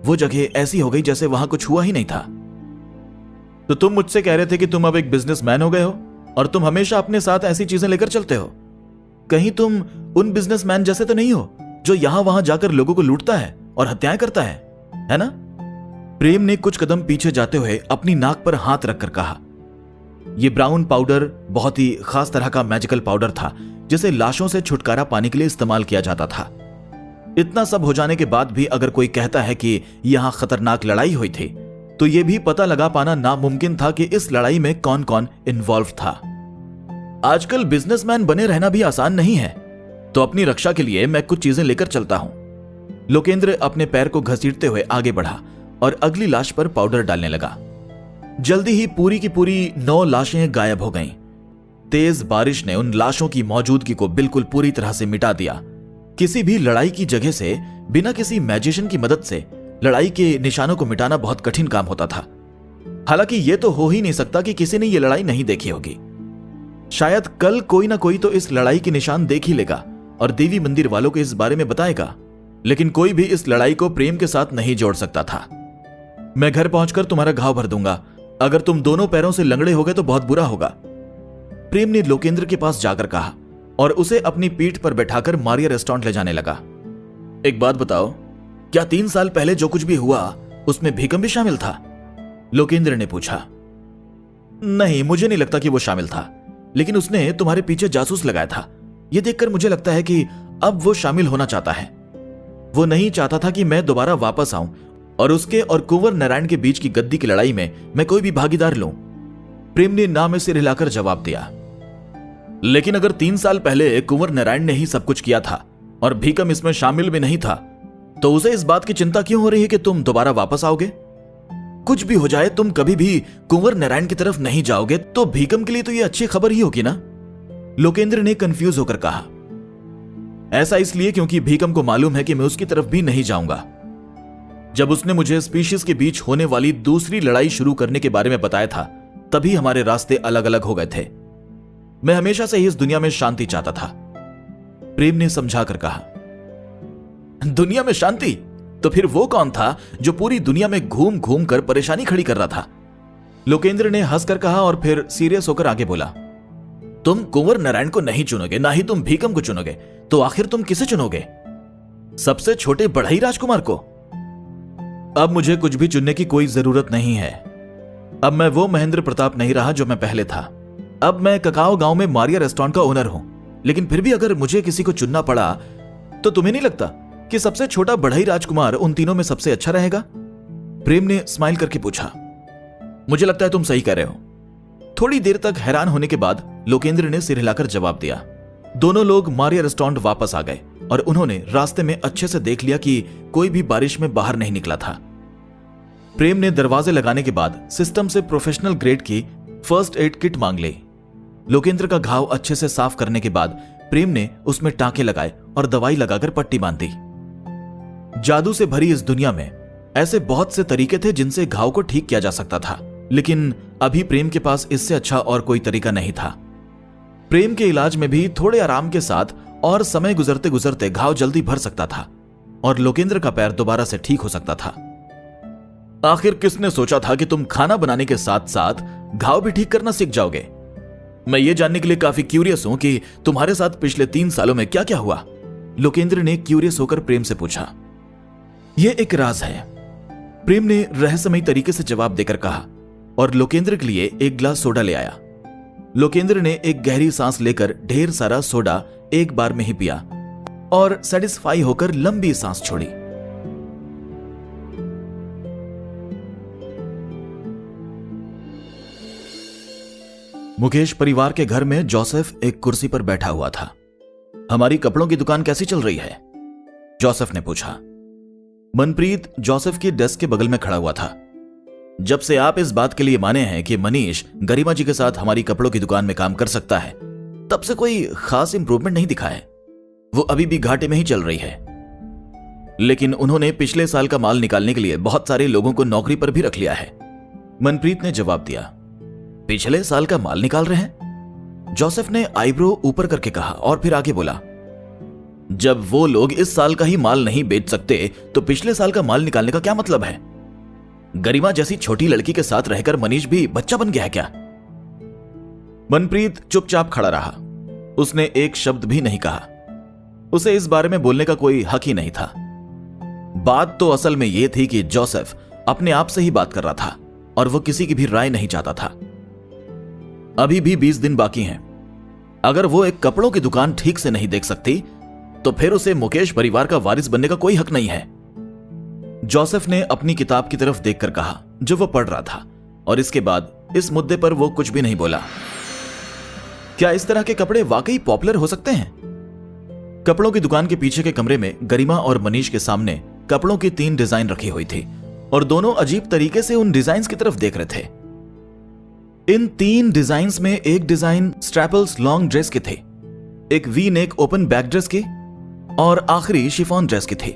वो जगह ऐसी हो गई जैसे वहां कुछ हुआ ही नहीं था। तो तुम मुझसे कह रहे थे कि तुम अब एक बिजनेसमैन हो गए हो और तुम हमेशा अपने साथ ऐसी चीजें लेकर चलते हो। कहीं तुम उन बिजनेसमैन जैसे तो नहीं हो जो यहां वहां जाकर लोगों को लूटता है और हत्याएं करता है ना? प्रेम ने कुछ कदम पीछे जाते हुए अपनी नाक पर हाथ रखकर कहा। यह ब्राउन पाउडर बहुत ही खास तरह का मैजिकल पाउडर था, जिसे लाशों से छुटकारा पाने के लिए इस्तेमाल किया जाता था। इतना सब हो जाने के बाद भी अगर कोई कहता है कि यहां खतरनाक लड़ाई हुई थी, तो यह भी पता लगा पाना नामुमकिन था कि इस लड़ाई में कौन कौन इन्वॉल्व था। आजकल बिजनेसमैन बने रहना भी आसान नहीं है, तो अपनी रक्षा के लिए मैं कुछ चीजें लेकर चलता हूं। लोकेंद्र अपने पैर को घसीटते हुए आगे बढ़ा और अगली लाश पर पाउडर डालने लगा। जल्दी ही पूरी की पूरी 9 लाशें गायब हो गईं। तेज बारिश ने उन लाशों की मौजूदगी को बिल्कुल पूरी तरह से मिटा दिया। किसी भी लड़ाई की जगह से बिना किसी मैजिशियन की मदद से लड़ाई के निशानों को मिटाना बहुत कठिन काम होता था। हालांकि यह तो हो ही नहीं सकता कि किसी ने यह लड़ाई नहीं देखी होगी। शायद कल कोई ना कोई तो इस लड़ाई के निशान देख ही लेगा और देवी मंदिर वालों को इस बारे में बताएगा, लेकिन कोई भी इस लड़ाई को प्रेम के साथ नहीं जोड़ सकता था। मैं घर पहुंचकर तुम्हारा घाव भर दूंगा। अगर तुम दोनों पैरों से लंगड़े हो गए तो बहुत बुरा होगा, प्रेम ने लोकेंद्र के पास जाकर कहा और उसे अपनी पीठ पर बैठाकर मारिया रेस्टोरेंट ले जाने लगा। एक बात बताओ, क्या 3 साल पहले जो कुछ भी हुआ उसमें भीकम भी शामिल था? लोकेंद्र ने पूछा। नहीं, मुझे नहीं लगता कि वो शामिल था, लेकिन उसने तुम्हारे पीछे जासूस लगाया था। यह देखकर मुझे लगता है कि अब वो शामिल होना चाहता है। वो नहीं चाहता था कि मैं दोबारा वापस आऊं और उसके और कुंवर नारायण के बीच की गद्दी की लड़ाई में मैं कोई भी भागीदार लूं। प्रेम ने ना में सिर हिलाकर जवाब दिया। लेकिन अगर 3 साल पहले कुंवर नारायण ने ही सब कुछ किया था और भीकम इसमें शामिल भी नहीं था, तो उसे इस बात की चिंता क्यों हो रही है कि तुम दोबारा वापस आओगे? कुछ भी हो जाए, तुम कभी भी कुंवर नारायण की तरफ नहीं जाओगे तो भीकम के लिए तो यह अच्छी खबर ही होगी ना? लोकेंद्र ने कंफ्यूज होकर कहा। ऐसा इसलिए क्योंकि भीकम को मालूम है कि मैं उसकी तरफ भी नहीं जाऊंगा। जब उसने मुझे स्पीशीज के बीच होने वाली दूसरी लड़ाई शुरू करने के बारे में बताया था, तभी हमारे रास्ते अलग अलग हो गए थे। मैं हमेशा से ही इस दुनिया में शांति चाहता था, प्रेम ने समझाकर कहा। दुनिया में शांति? तो फिर वो कौन था जो पूरी दुनिया में घूम घूम कर परेशानी खड़ी कर रहा था? लोकेंद्र ने हंसकर कहा और फिर सीरियस होकर आगे बोला। तुम कुंवर नारायण को नहीं चुनोगे, ना ही तुम भीकम को चुनोगे, तो आखिर तुम किसे चुनोगे? सबसे छोटे बढ़ई राजकुमार को? अब मुझे कुछ भी चुनने की कोई जरूरत नहीं है। अब मैं वो महेंद्र प्रताप नहीं रहा जो मैं पहले था। अब मैं ककाओ गांव में मारिया रेस्टोरेंट का ओनर हूं। लेकिन फिर भी अगर मुझे किसी को चुनना पड़ा तो तुम्हें नहीं लगता कि सबसे छोटा बढ़ई राजकुमार उन तीनों में सबसे अच्छा रहेगा? प्रेम ने स्माइल करके पूछा। मुझे लगता है तुम सही कह रहे हो। थोड़ी देर तक हैरान होने के बाद लोकेंद्र ने सिर हिलाकर जवाब दिया। दोनों लोग मारिया रेस्टोरेंट वापस आ गए और उन्होंने रास्ते में अच्छे से देख लिया कि कोई भी बारिश में बाहर नहीं निकला था। प्रेम ने दरवाजे लगाने के बाद सिस्टम से प्रोफेशनल ग्रेड की फर्स्ट एड किट मांग ली। लोकेंद्र का घाव अच्छे से साफ करने के बाद प्रेम ने उसमें टांके लगाए और दवाई लगाकर पट्टी बांध दी। जादू से भरी इस दुनिया में ऐसे बहुत से तरीके थे जिनसे घाव को ठीक किया जा सकता था, लेकिन अभी प्रेम के पास इससे अच्छा और कोई तरीका नहीं था। प्रेम के इलाज में भी थोड़े आराम के साथ और समय गुजरते गुजरते घाव जल्दी भर सकता था और लोकेंद्र का पैर दोबारा से ठीक हो सकता था। आखिर किसने सोचा था कि तुम खाना बनाने के साथ साथ घाव भी ठीक करना सीख जाओगे? मैं ये जानने के लिए काफी क्यूरियस हूं कि तुम्हारे साथ पिछले 3 सालों में क्या क्या हुआ। लोकेंद्र ने क्यूरियस होकर प्रेम से पूछा। यह एक राज है, प्रेम ने रहस्यमयी तरीके से जवाब देकर कहा और लोकेंद्र के लिए एक ग्लास सोडा ले आया। लोकेंद्र ने एक गहरी सांस लेकर ढेर सारा सोडा एक बार में ही पिया और सेटिस्फाई होकर लंबी सांस छोड़ी। मुकेश परिवार के घर में जोसेफ एक कुर्सी पर बैठा हुआ था। हमारी कपड़ों की दुकान कैसी चल रही है? जोसेफ ने पूछा। मनप्रीत जोसेफ की डेस्क के बगल में खड़ा हुआ था। जब से आप इस बात के लिए माने हैं कि मनीष गरिमा जी के साथ हमारी कपड़ों की दुकान में काम कर सकता है, तब से कोई खास इंप्रूवमेंट नहीं दिखा है। वो अभी भी घाटे में ही चल रही है। लेकिन उन्होंने पिछले साल का माल निकालने के लिए बहुत सारे लोगों को नौकरी पर भी रख लिया है, मनप्रीत ने जवाब दिया। पिछले साल का माल निकाल रहे हैं? जोसेफ ने आईब्रो ऊपर करके कहा और फिर आगे बोला। जब वो लोग इस साल का ही माल नहीं बेच सकते तो पिछले साल का माल निकालने का क्या मतलब है? गरिमा जैसी छोटी लड़की के साथ रहकर मनीष भी बच्चा बन गया है क्या? मनप्रीत चुपचाप खड़ा रहा। उसने एक शब्द भी नहीं कहा। उसे इस बारे में बोलने का कोई हक ही नहीं था। बात तो असल में यह थी कि जोसेफ अपने आप से ही बात कर रहा था और वो किसी की भी राय नहीं चाहता था। अभी भी 20 दिन बाकी हैं। अगर वो एक कपड़ों की दुकान ठीक से नहीं देख सकती तो फिर उसे मुकेश परिवार का वारिस बनने का कोई हक नहीं है। जोसेफ ने अपनी किताब की तरफ देखकर कहा जो वो पढ़ रहा था, और इसके बाद इस मुद्दे पर वो कुछ भी नहीं बोला। क्या इस तरह के कपड़े वाकई पॉपुलर हो सकते हैं? कपड़ों की दुकान के पीछे के कमरे में गरिमा और मनीष के सामने कपड़ों की 3 डिजाइन रखी हुई थी और दोनों अजीब तरीके से उन डिजाइन्स की तरफ देख रहे थे। इन 3 डिजाइन्स में एक डिजाइन स्ट्रैपल्स लॉन्ग ड्रेस के थे, एक V neck open back dress की और आखिरी शिफॉन ड्रेस की थी।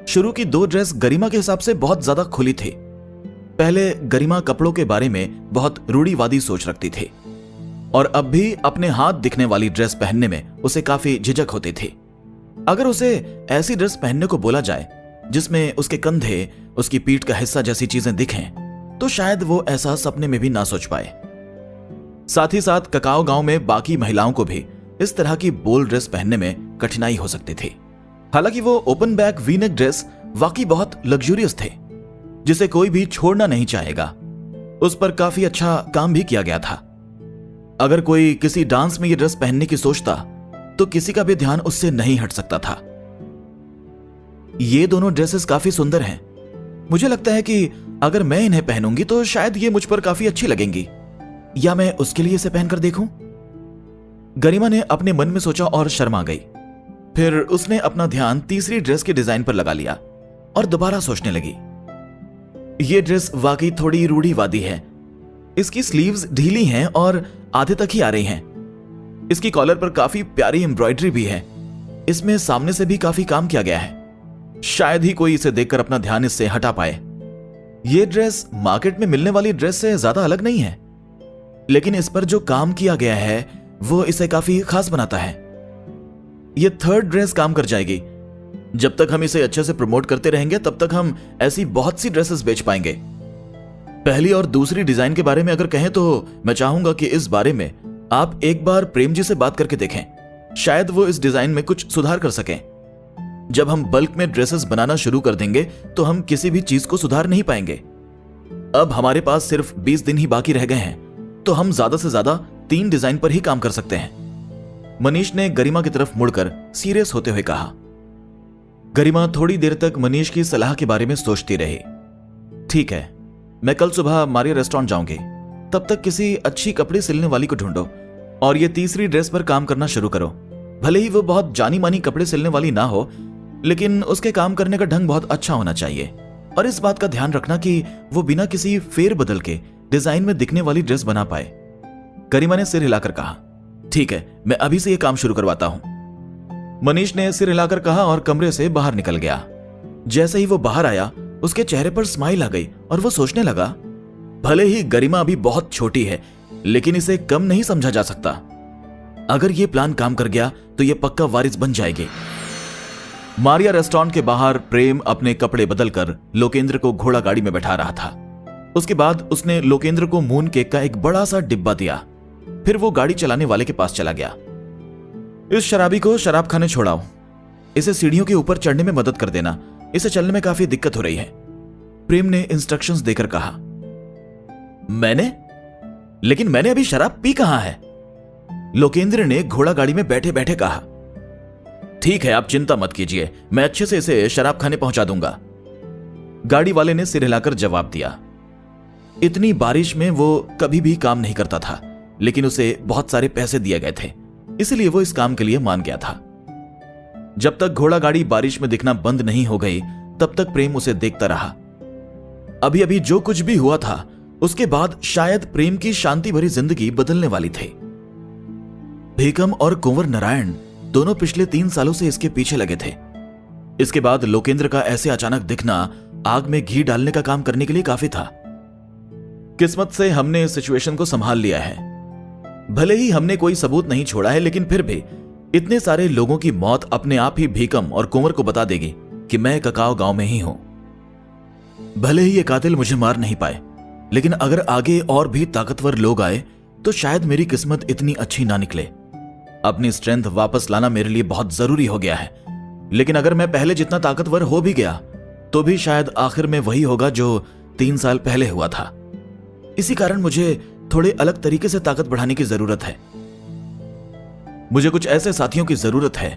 शुरू की 2 ड्रेस गरिमा के हिसाब से बहुत ज्यादा खुली थी। पहले गरिमा कपड़ों के बारे में बहुत रूढ़िवादी सोच रखती थी और अब भी अपने हाथ दिखने वाली ड्रेस पहनने में उसे काफी झिझक होती थी। अगर उसे ऐसी ड्रेस पहनने को बोला जाए जिसमें उसके कंधे, उसकी पीठ का हिस्सा जैसी चीजें दिखें, तो शायद वो ऐसा सपने में भी ना सोच पाए। साथ ही साथ ककाओ गांव में बाकी महिलाओं को भी इस तरह की बोल्ड ड्रेस पहनने में कठिनाई हो सकती थी। हालांकि वो open back V neck dress वाकई बहुत लग्जूरियस थे, जिसे कोई भी छोड़ना नहीं चाहेगा। उस पर काफी अच्छा काम भी किया गया था। अगर कोई किसी डांस में ये ड्रेस पहनने की सोचता तो किसी का भी ध्यान उससे नहीं हट सकता था। ये दोनों ड्रेसेस काफी सुंदर हैं। मुझे लगता है कि अगर मैं इन्हें पहनूंगी तो शायद ये मुझ पर काफी अच्छी लगेंगी, या मैं उसके लिए इसे पहनकर देखूं? गरिमा ने अपने मन में सोचा और शर्मा गई। फिर उसने अपना ध्यान तीसरी ड्रेस के डिजाइन पर लगा लिया और दोबारा सोचने लगी। ये ड्रेस वाकई थोड़ी रूढ़िवादी है। इसकी स्लीव्स ढीली हैं और आधे तक ही आ रही हैं। इसकी कॉलर पर काफी प्यारी एम्ब्रॉयडरी भी है। इसमें सामने से भी काफी काम किया गया है। शायद ही कोई इसे देखकर अपना ध्यान इससे हटा पाए। यह ड्रेस मार्केट में मिलने वाली ड्रेस से ज्यादा अलग नहीं है, लेकिन इस पर जो काम किया गया है वो इसे काफी खास बनाता है। यह थर्ड ड्रेस काम कर जाएगी। जब तक हम इसे अच्छे से प्रमोट करते रहेंगे तब तक हम ऐसी बहुत सी ड्रेसेस बेच पाएंगे। पहली और दूसरी डिजाइन के बारे में अगर कहें तो मैं चाहूंगा कि इस बारे में आप एक बार प्रेम जी से बात करके देखें। शायद वो इस डिजाइन में कुछ सुधार कर सकें। जब हम बल्क में ड्रेसेस बनाना शुरू कर देंगे तो हम किसी भी चीज को सुधार नहीं पाएंगे। अब हमारे पास सिर्फ 20 दिन ही बाकी रह गए हैं, तो हम ज्यादा से ज्यादा 3 डिजाइन पर ही काम कर सकते हैं। मनीष ने गरिमा की तरफ मुड़कर सीरियस होते हुए कहा। गरिमा थोड़ी देर तक मनीष की सलाह के बारे में सोचती रही। ठीक है, मैं कल सुबह मारिया रेस्टोरेंट जाऊंगी। तब तक किसी अच्छी कपड़े सिलने वाली को ढूंढो और ये तीसरी ड्रेस पर काम करना शुरू करो। भले ही वो बहुत जानी मानी कपड़े सिलने वाली ना हो, लेकिन उसके काम करने का ढंग बहुत अच्छा होना चाहिए। और इस बात का ध्यान रखना कि वो बिना किसी फेर बदल के डिजाइन में दिखने वाली ड्रेस बना पाए। गरिमा ने सिर हिलाकर कहा। ठीक है, मैं अभी से ये काम शुरू करवाता हूं। मनीष ने सिर हिलाकर कहा और कमरे से बाहर निकल गया। जैसे ही वो बाहर आया, उसके चेहरे पर स्माइल आ गई और वो सोचने लगा, भले ही गरिमा अभी बहुत छोटी है, लेकिन इसे कम नहीं समझा जा सकता। अगर ये प्लान काम कर गया तो ये पक्का वारिस बन जाएगी। मारिया रेस्टोरेंट के बाहर प्रेम अपने कपड़े बदलकर लोकेंद्र को घोड़ा गाड़ी में बैठा रहा था। उसके बाद उसने लोकेंद्र को मून केक का एक बड़ा सा डिब्बा दिया। फिर वो गाड़ी चलाने वाले के पास चला गया। इस शराबी को शराब खाने छोड़ाओ। इसे सीढ़ियों के ऊपर चढ़ने में मदद कर देना। इसे चलने में काफी दिक्कत हो रही है, प्रेम ने इंस्ट्रक्शंस देकर कहा। लेकिन मैंने अभी शराब पी कहां है? लोकेंद्र ने घोड़ा गाड़ी में बैठे बैठे कहा। ठीक है, आप चिंता मत कीजिए, मैं अच्छे से इसे शराब खाने पहुंचा दूंगा। गाड़ी वाले ने सिर हिलाकर जवाब दिया। इतनी बारिश में वो कभी भी काम नहीं करता था, लेकिन उसे बहुत सारे पैसे दिए गए थे, इसलिए वो इस काम के लिए मान गया था। जब तक घोड़ा गाड़ी बारिश में दिखना बंद नहीं हो गई, तब तक प्रेम उसे देखता रहा। अभी अभी जो कुछ भी हुआ था, उसके बाद शायद प्रेम की शांति भरी जिंदगी बदलने वाली थी। भीकम और कुंवर नारायण दोनों पिछले 3 सालों से इसके पीछे लगे थे। इसके बाद लोकेंद्र का ऐसे अचानक दिखना आग में घी डालने का काम करने के लिए काफी था। किस्मत से हमने इस सिचुएशन को संभाल लिया है। भले ही हमने कोई सबूत नहीं छोड़ा है, लेकिन फिर भी इतने सारे लोगों की मौत अपने आप ही भीकम और कुंवर को बता देगी कि मैं ककाओ गांव में ही हूं। भले ही ये कातिल मुझे मार नहीं पाए, लेकिन अगर आगे और भी ताकतवर लोग आए तो शायद मेरी किस्मत इतनी अच्छी ना निकले। अपनी स्ट्रेंथ वापस लाना मेरे लिए बहुत जरूरी हो गया है, लेकिन अगर मैं पहले जितना ताकतवर हो भी गया तो भी शायद आखिर में वही होगा जो 3 साल पहले हुआ था। इसी कारण मुझे थोड़े अलग तरीके से ताकत बढ़ाने की जरूरत है। मुझे कुछ ऐसे साथियों की जरूरत है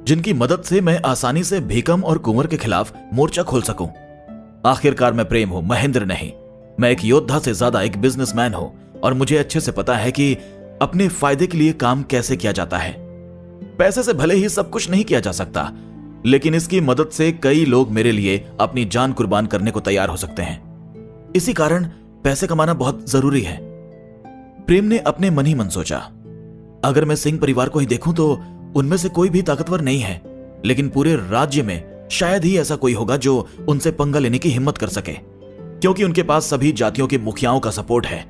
जिनकी मदद से मैं आसानी से भीकम और कुंवर के खिलाफ मोर्चा खोल सकूं। आखिरकार मैं प्रेम हूं, महेंद्र नहीं। मैं एक योद्धा से ज्यादा एक बिजनेसमैन हूं और मुझे अच्छे से पता है कि अपने फायदे के लिए काम कैसे किया जाता है। पैसे से भले ही सब कुछ नहीं किया जा सकता, लेकिन इसकी मदद से कई लोग मेरे लिए अपनी जान कुर्बान करने को तैयार हो सकते हैं। इसी कारण पैसे कमाना बहुत जरूरी है। प्रेम ने अपने मन ही मन सोचा, अगर मैं सिंह परिवार को ही देखूं तो उनमें से कोई भी ताकतवर नहीं है, लेकिन पूरे राज्य में शायद ही ऐसा कोई होगा जो उनसे पंगा लेने की हिम्मत कर सके, क्योंकि उनके पास सभी जातियों के मुखियाओं का सपोर्ट है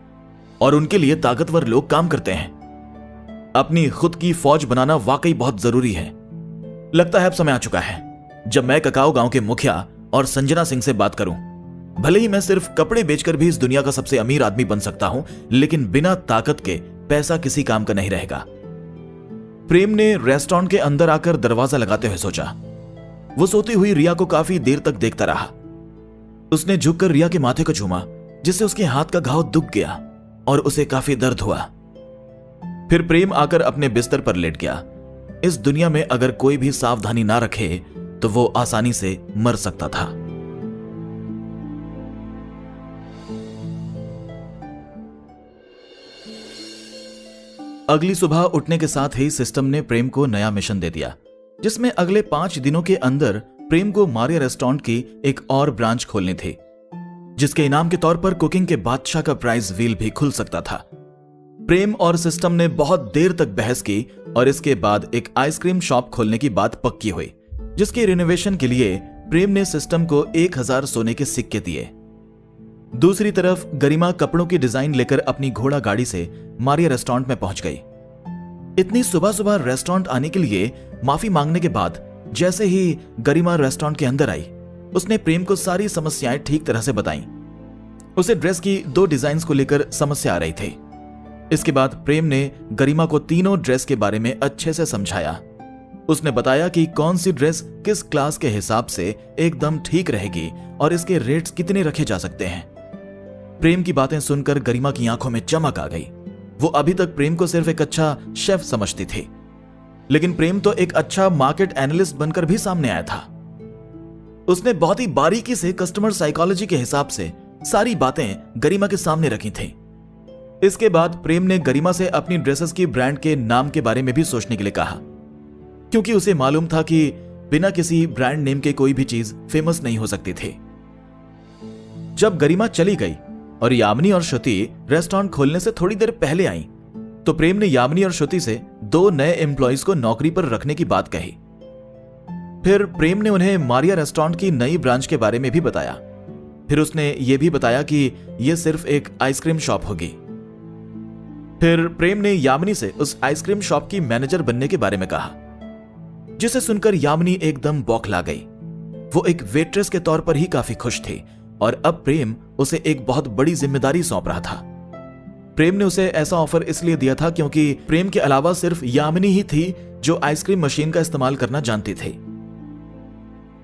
और उनके लिए ताकतवर लोग काम करते हैं। अपनी खुद की फौज बनाना वाकई बहुत जरूरी है। लगता है अब समय आ चुका है जब मैं ककाओ गांव के मुखिया और संजना सिंह से बात करूं। भले ही मैं सिर्फ कपड़े बेचकर भी इस दुनिया का सबसे अमीर आदमी बन सकता हूं, लेकिन बिना ताकत के पैसा किसी काम का नहीं रहेगा। प्रेम ने रेस्टोरेंट के अंदर आकर दरवाजा लगाते हुए सोचा। वो सोती हुई रिया को काफी देर तक देखता रहा। उसने झुककर रिया के माथे को चूमा, जिससे उसके हाथ का घाव दुख गया और उसे काफी दर्द हुआ। फिर प्रेम आकर अपने बिस्तर पर लेट गया। इस दुनिया में अगर कोई भी सावधानी ना रखे तो वो आसानी से मर सकता था। अगली सुबह उठने के साथ ही सिस्टम ने प्रेम को नया मिशन दे दिया, जिसमें अगले 5 दिनों के अंदर प्रेम को मारिया रेस्टोरेंट की एक और ब्रांच खोलनी थी, जिसके इनाम के तौर पर कुकिंग के बादशाह का प्राइज व्हील भी खुल सकता था। प्रेम और सिस्टम ने बहुत देर तक बहस की और इसके बाद एक आइसक्रीम शॉप खोलने की बात पक्की हुई, जिसके रिनोवेशन के लिए प्रेम ने सिस्टम को 1000 सोने के सिक्के दिए। दूसरी तरफ गरिमा कपड़ों की डिजाइन लेकर अपनी घोड़ा गाड़ी से मारिया रेस्टोरेंट में पहुंच गई। इतनी सुबह सुबह रेस्टोरेंट आने के लिए माफी मांगने के बाद जैसे ही गरिमा रेस्टोरेंट के अंदर आई, उसने प्रेम को सारी समस्याएं ठीक तरह से बताईं। उसे ड्रेस की 2 डिजाइन्स को लेकर समस्या आ रही थी। इसके बाद प्रेम ने गरिमा को तीनों ड्रेस के बारे में अच्छे से समझाया। उसने बताया कि कौन सी ड्रेस किस क्लास के हिसाब से एकदम ठीक रहेगी और इसके रेट्स कितने रखे जा सकते हैं। प्रेम की बातें सुनकर गरिमा की आंखों में चमक आ गई। वो अभी तक प्रेम को सिर्फ एक अच्छा शेफ समझती थी, लेकिन प्रेम तो एक अच्छा मार्केट एनालिस्ट बनकर भी सामने आया था। उसने बहुत ही बारीकी से कस्टमर साइकोलॉजी के हिसाब से सारी बातें गरिमा के सामने रखी थी। इसके बाद प्रेम ने गरिमा से अपनी ड्रेसेस की ब्रांड के नाम के बारे में भी सोचने के लिए कहा, क्योंकि उसे मालूम था कि बिना किसी ब्रांड नेम के कोई भी चीज फेमस नहीं हो सकती थी। जब गरिमा चली गई और यामिनी और श्रुति रेस्टोरेंट खोलने से थोड़ी देर पहले आई, तो प्रेम ने यामिनी और श्रुति से 2 नए एम्प्लॉइज को नौकरी पर रखने की बात कही। फिर प्रेम ने उन्हें मारिया रेस्टोरेंट की नई ब्रांच के बारे में भी बताया। फिर उसने यह भी बताया कि यह सिर्फ एक आइसक्रीम शॉप होगी। फिर प्रेम ने यामिनी से उस आइसक्रीम शॉप की मैनेजर बनने के बारे में कहा, जिसे सुनकर यामिनी एकदम बौखला गई। वो एक वेट्रेस के तौर पर ही काफी खुश थी और अब प्रेम उसे एक बहुत बड़ी जिम्मेदारी सौंप रहा था। प्रेम ने उसे ऐसा ऑफर इसलिए दिया था क्योंकि प्रेम के अलावा सिर्फ यामिनी ही थी जो आइसक्रीम मशीन का इस्तेमाल करना जानती थी।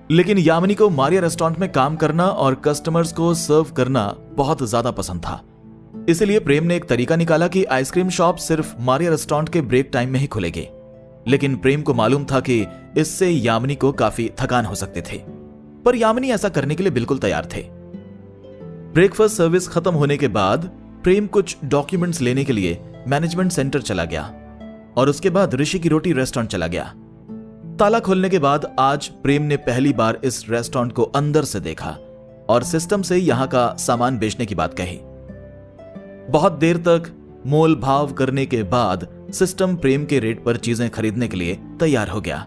लेकिन यामिनी को मारिया रेस्टोरेंट में काम करना और कस्टमर्स को सर्व करना बहुत ज्यादा पसंद था। इसलिए प्रेम ने एक तरीका निकाला कि आइसक्रीम शॉप सिर्फ मारिया रेस्टोरेंट के ब्रेक टाइम में ही खुलेगी। लेकिन प्रेम को मालूम था कि इससे यामिनी को काफी थकान हो सकती थी, पर यामिनी ऐसा करने के लिए बिल्कुल तैयार थे। ब्रेकफास्ट सर्विस खत्म होने के बाद प्रेम कुछ डॉक्यूमेंट्स लेने के लिए मैनेजमेंट सेंटर चला गया और उसके बाद ऋषि की रोटी रेस्टोरेंट चला गया। ताला खोलने के बाद आज प्रेम ने पहली बार इस रेस्टोरेंट को अंदर से देखा और सिस्टम से यहां का सामान बेचने की बात कही। बहुत देर तक मोल भाव करने के बाद सिस्टम प्रेम के रेट पर चीजें खरीदने के लिए तैयार हो गया।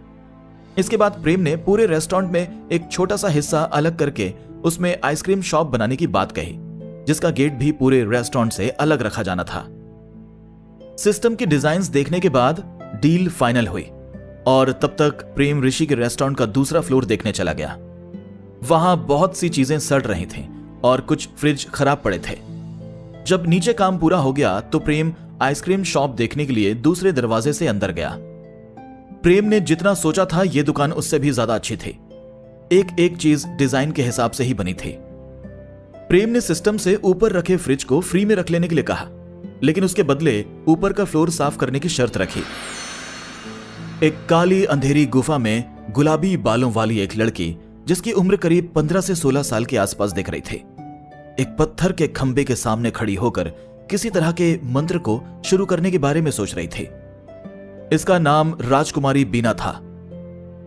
इसके बाद प्रेम ने पूरे रेस्टोरेंट में एक छोटा सा हिस्सा अलग करके उसमें आइसक्रीम शॉप बनाने की बात कही, जिसका गेट भी पूरे रेस्टोरेंट से अलग रखा जाना था। सिस्टम की डिजाइन्स देखने के बाद डील फाइनल हुई और तब तक प्रेम ऋषि के रेस्टोरेंट का दूसरा फ्लोर देखने चला गया। वहां बहुत सी चीजें सड़ रही थीं और कुछ फ्रिज खराब पड़े थे। जब नीचे काम पूरा हो गया तो प्रेम आइसक्रीम शॉप देखने के लिए दूसरे दरवाजे से अंदर गया। प्रेम ने जितना सोचा था यह दुकान उससे भी ज्यादा अच्छी थी। एक एक चीज डिजाइन के हिसाब से ही बनी थी। प्रेम ने सिस्टम से ऊपर रखे फ्रिज को फ्री में रख लेने के लिए कहा, लेकिन उसके बदले ऊपर का फ्लोर साफ करने की शर्त रखी। एक काली अंधेरी गुफा में गुलाबी बालों वाली एक लड़की, जिसकी उम्र करीब 15 से 16 साल के आसपास दिख रही थी, एक पत्थर के खंबे के सामने खड़ी होकर किसी तरह के मंत्र को शुरू करने के बारे में सोच रही थी। इसका नाम राजकुमारी बीना था।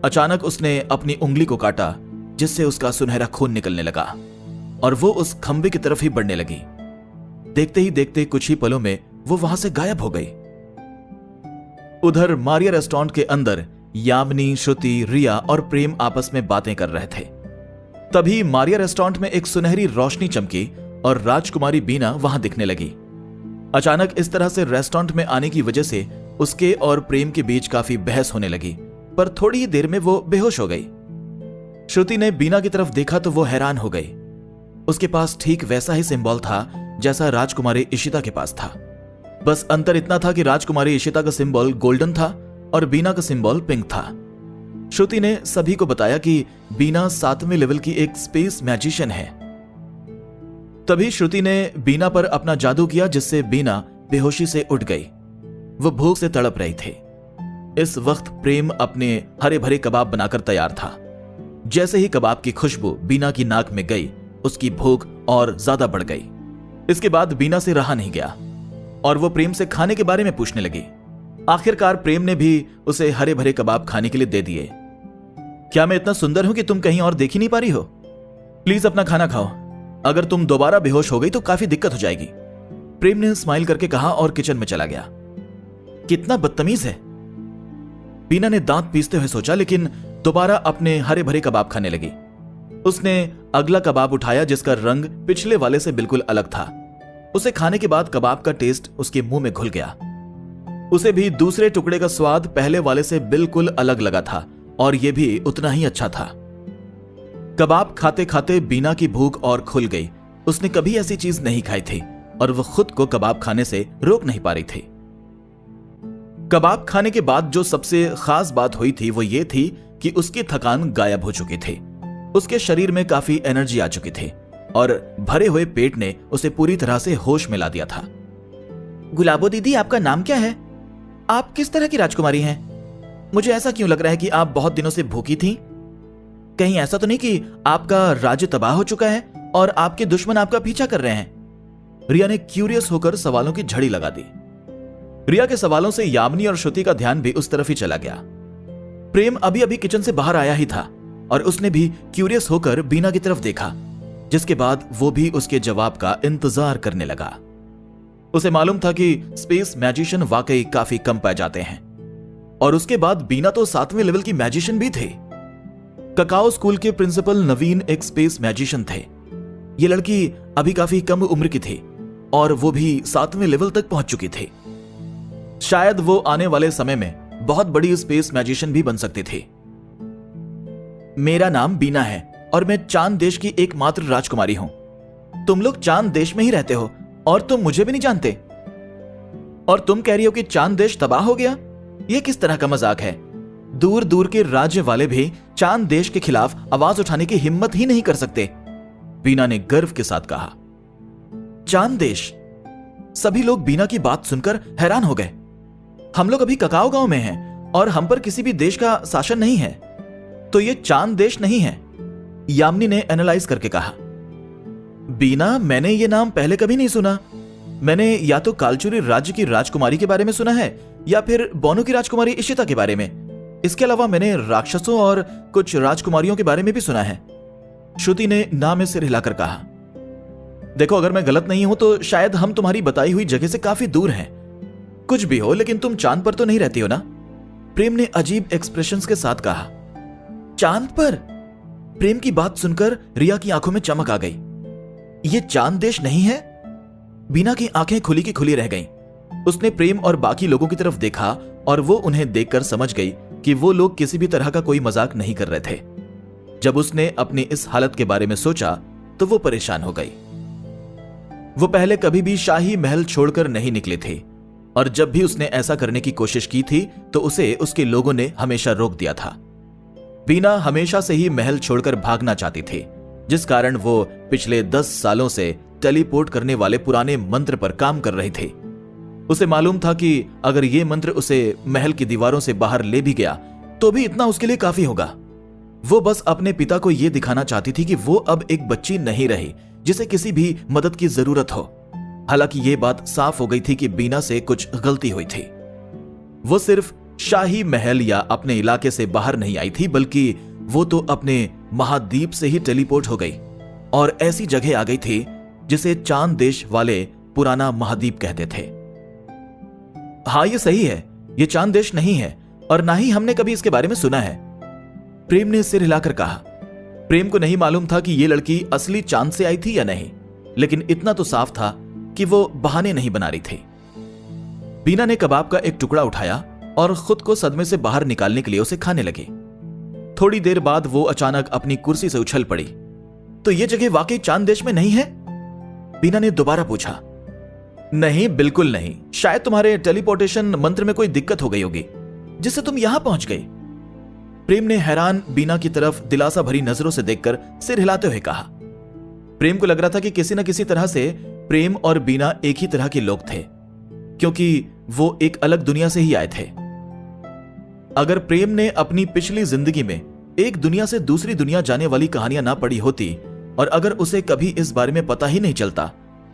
अचानक उसने अपनी उंगली को काटा, जिससे उसका सुनहरा खून निकलने लगा और वो उस खंबे की तरफ ही बढ़ने लगी। देखते ही देखते कुछ ही पलों में वो वहां से गायब हो गई। उधर मारिया रेस्टोरेंट के अंदर यामिनी, श्रुति, रिया और प्रेम आपस में बातें कर रहे थे। तभी मारिया रेस्टोरेंट में एक सुनहरी रोशनी चमकी और राजकुमारी बीना वहां दिखने लगी। अचानक इस तरह से रेस्टोरेंट में आने की वजह से उसके और प्रेम के बीच काफी बहस होने लगी, पर थोड़ी ही देर में वो बेहोश हो गई। श्रुति ने बीना की तरफ देखा तो वो हैरान हो गई। उसके पास ठीक वैसा ही सिंबल था जैसा राजकुमारी इशिता के पास था। बस अंतर इतना था कि राजकुमारी इशिता का सिंबल गोल्डन था और बीना का सिंबल पिंक था। श्रुति ने सभी को बताया कि बीना 7वें लेवल की एक स्पेस मैजिशियन है। तभी श्रुति ने बीना पर अपना जादू किया, जिससे बीना बेहोशी से उठ गई। वो भूख से तड़प रही थी। इस वक्त प्रेम अपने हरे भरे कबाब बनाकर तैयार था। जैसे ही कबाब की खुशबू बीना की नाक में गई, उसकी भूख और ज्यादा बढ़ गई। इसके बाद बीना से रहा नहीं गया और वो प्रेम से खाने के बारे में पूछने लगी। आखिरकार प्रेम ने भी उसे हरे भरे कबाब खाने के लिए दे दिए। क्या मैं इतना सुंदर हूं कि तुम कहीं और देख ही नहीं पा रही हो? प्लीज अपना खाना खाओ, अगर तुम दोबारा बेहोश हो गई तो काफी दिक्कत हो जाएगी, प्रेम ने स्माइल करके कहा और किचन में चला गया। कितना बदतमीज है, बीना ने दांत पीसते हुए सोचा, लेकिन दोबारा अपने हरे भरे कबाब खाने लगी। उसने अगला कबाब उठाया जिसका रंग पिछले वाले से बिल्कुल अलग था। उसे खाने के बाद कबाब का टेस्ट उसके मुंह में घुल गया। उसे भी दूसरे टुकड़े का स्वाद पहले वाले से बिल्कुल अलग लगा था और यह भी उतना ही अच्छा था। कबाब खाते खाते बीना की भूख और खुल गई। उसने कभी ऐसी चीज नहीं खाई थी और वह खुद को कबाब खाने से रोक नहीं पा रही थी। कबाब खाने के बाद जो सबसे खास बात हुई थी वो ये थी कि उसकी थकान गायब हो चुकी थी। उसके शरीर में काफी एनर्जी आ चुकी थी और भरे हुए पेट ने उसे पूरी तरह से होश में ला दिया था। गुलाबो दीदी, आपका नाम क्या है? आप किस तरह की राजकुमारी हैं? मुझे ऐसा क्यों लग रहा है कि आप बहुत दिनों से भूखी थीं? कहीं ऐसा तो नहीं कि आपका राज्य तबाह हो चुका है और आपके दुश्मन आपका पीछा कर रहे हैं? रिया ने क्यूरियस होकर सवालों की झड़ी लगा दी। रिया के सवालों से यामिनी और श्रुति का ध्यान भी उस तरफ ही चला गया। प्रेम अभी अभी किचन से बाहर आया ही था और उसने भी क्यूरियस होकर बीना की तरफ देखा, जिसके बाद वो भी उसके जवाब का इंतजार करने लगा। उसे मालूम था कि स्पेस मैजिशियन वाकई काफी कम पाए जाते हैं और उसके बाद बीना तो 7वें लेवल की मैजिशियन भी थे। ककाओ स्कूल के प्रिंसिपल नवीन एक स्पेस मैजिशियन थे। ये लड़की अभी काफी कम उम्र की थी और वो भी 7वें लेवल तक पहुंच चुकी थी। शायद वो आने वाले समय में बहुत बड़ी स्पेस मैजिशियन भी बन सकती थी। मेरा नाम बीना है और मैं चांद देश की एकमात्र राजकुमारी हूं। तुम लोग चांद देश में ही रहते हो और तुम मुझे भी नहीं जानते, और तुम कह रही हो कि चांद देश तबाह हो गया? यह किस तरह का मजाक है? दूर दूर के राज्य वाले भी चांद देश के खिलाफ आवाज उठाने की हिम्मत ही नहीं कर सकते, बीना ने गर्व के साथ कहा। चांद देश? सभी लोग बीना की बात सुनकर हैरान हो गए। हम लोग अभी ककाओ गांव में हैं और हम पर किसी भी देश का शासन नहीं है, तो ये चांद देश नहीं है, यामिनी ने एनालाइज करके कहा। बीना, मैंने ये नाम पहले कभी नहीं सुना। मैंने या तो कालचुरी राज्य की राजकुमारी के बारे में सुना है या फिर बोनो की राजकुमारी इशिता के बारे में। इसके अलावा मैंने राक्षसों और कुछ राजकुमारियों के बारे में भी सुना है, श्रुति ने नाम में सिर हिलाकर कहा। देखो, अगर मैं गलत नहीं हूं तो शायद हम तुम्हारी बताई हुई जगह से काफी दूर हैं। कुछ भी हो, लेकिन तुम चांद पर तो नहीं रहती हो ना? प्रेम ने अजीब एक्सप्रेशंस के साथ कहा। चांद पर? प्रेम की बात सुनकर रिया की आंखों में चमक आ गई। ये चांद देश नहीं है? बीना की आंखें खुली की खुली रह गईं। उसने प्रेम और बाकी लोगों की तरफ देखा और वो उन्हें देखकर समझ गई कि वो लोग किसी भी तरह का कोई मजाक नहीं कर रहे थे। जब उसने अपनी इस हालत के बारे में सोचा तो वो परेशान हो गई। वो पहले कभी भी शाही महल छोड़कर नहीं निकली थी और जब भी उसने ऐसा करने की कोशिश की थी तो उसे उसके लोगों ने हमेशा रोक दिया था। बीना हमेशा से ही महल छोड़कर भागना चाहती थी, जिस कारण वो पिछले 10 सालों से टेलीपोर्ट करने वाले पुराने मंत्र पर काम कर रही थी। उसे मालूम था कि अगर ये मंत्र उसे महल की दीवारों से बाहर ले भी गया तो भी इतना उसके लिए काफी होगा। वो बस अपने पिता को यह दिखाना चाहती थी कि वो अब एक बच्ची नहीं रही जिसे किसी भी मदद की जरूरत हो। हालांकि ये बात साफ हो गई थी कि बीना से कुछ गलती हुई थी। वो सिर्फ शाही महल या अपने इलाके से बाहर नहीं आई थी, बल्कि वो तो अपने महाद्वीप से ही टेलीपोर्ट हो गई और ऐसी जगह आ गई थी जिसे चांद देश वाले पुराना महाद्वीप कहते थे। हाँ, ये सही है, ये चांद देश नहीं है और ना ही हमने कभी इसके बारे में सुना है, प्रेम ने सिर हिलाकर कहा। प्रेम को नहीं मालूम था कि यह लड़की असली चांद से आई थी या नहीं, लेकिन इतना तो साफ था कि वो बहाने नहीं बना रही थी। बीना ने कबाब का एक टुकड़ा उठाया और खुद को सदमे से बाहर निकालने के लिए उसे खाने लगी। थोड़ी देर बाद वो अचानक अपनी कुर्सी से उछल पड़ी। तो ये जगह वाकई चांद देश में नहीं है? बीना ने दोबारा पूछा। नहीं, बिल्कुल नहीं। शायद तुम्हारे टेलीपोर्टेशन मंत्र में कोई दिक्कत हो गई होगी जिससे तुम यहां पहुंच गई। प्रेम ने हैरान बीना की तरफ दिलासा भरी नजरों से देखकर सिर हिलाते हुए कहा। प्रेम को लग रहा था कि किसी न किसी तरह से प्रेम और बीना एक ही तरह के लोग थे, क्योंकि वो एक अलग दुनिया से ही आए थे। अगर प्रेम ने अपनी पिछली जिंदगी में एक दुनिया से दूसरी दुनिया जाने वाली कहानियां ना पढ़ी होती और अगर उसे कभी इस बारे में पता ही नहीं चलता,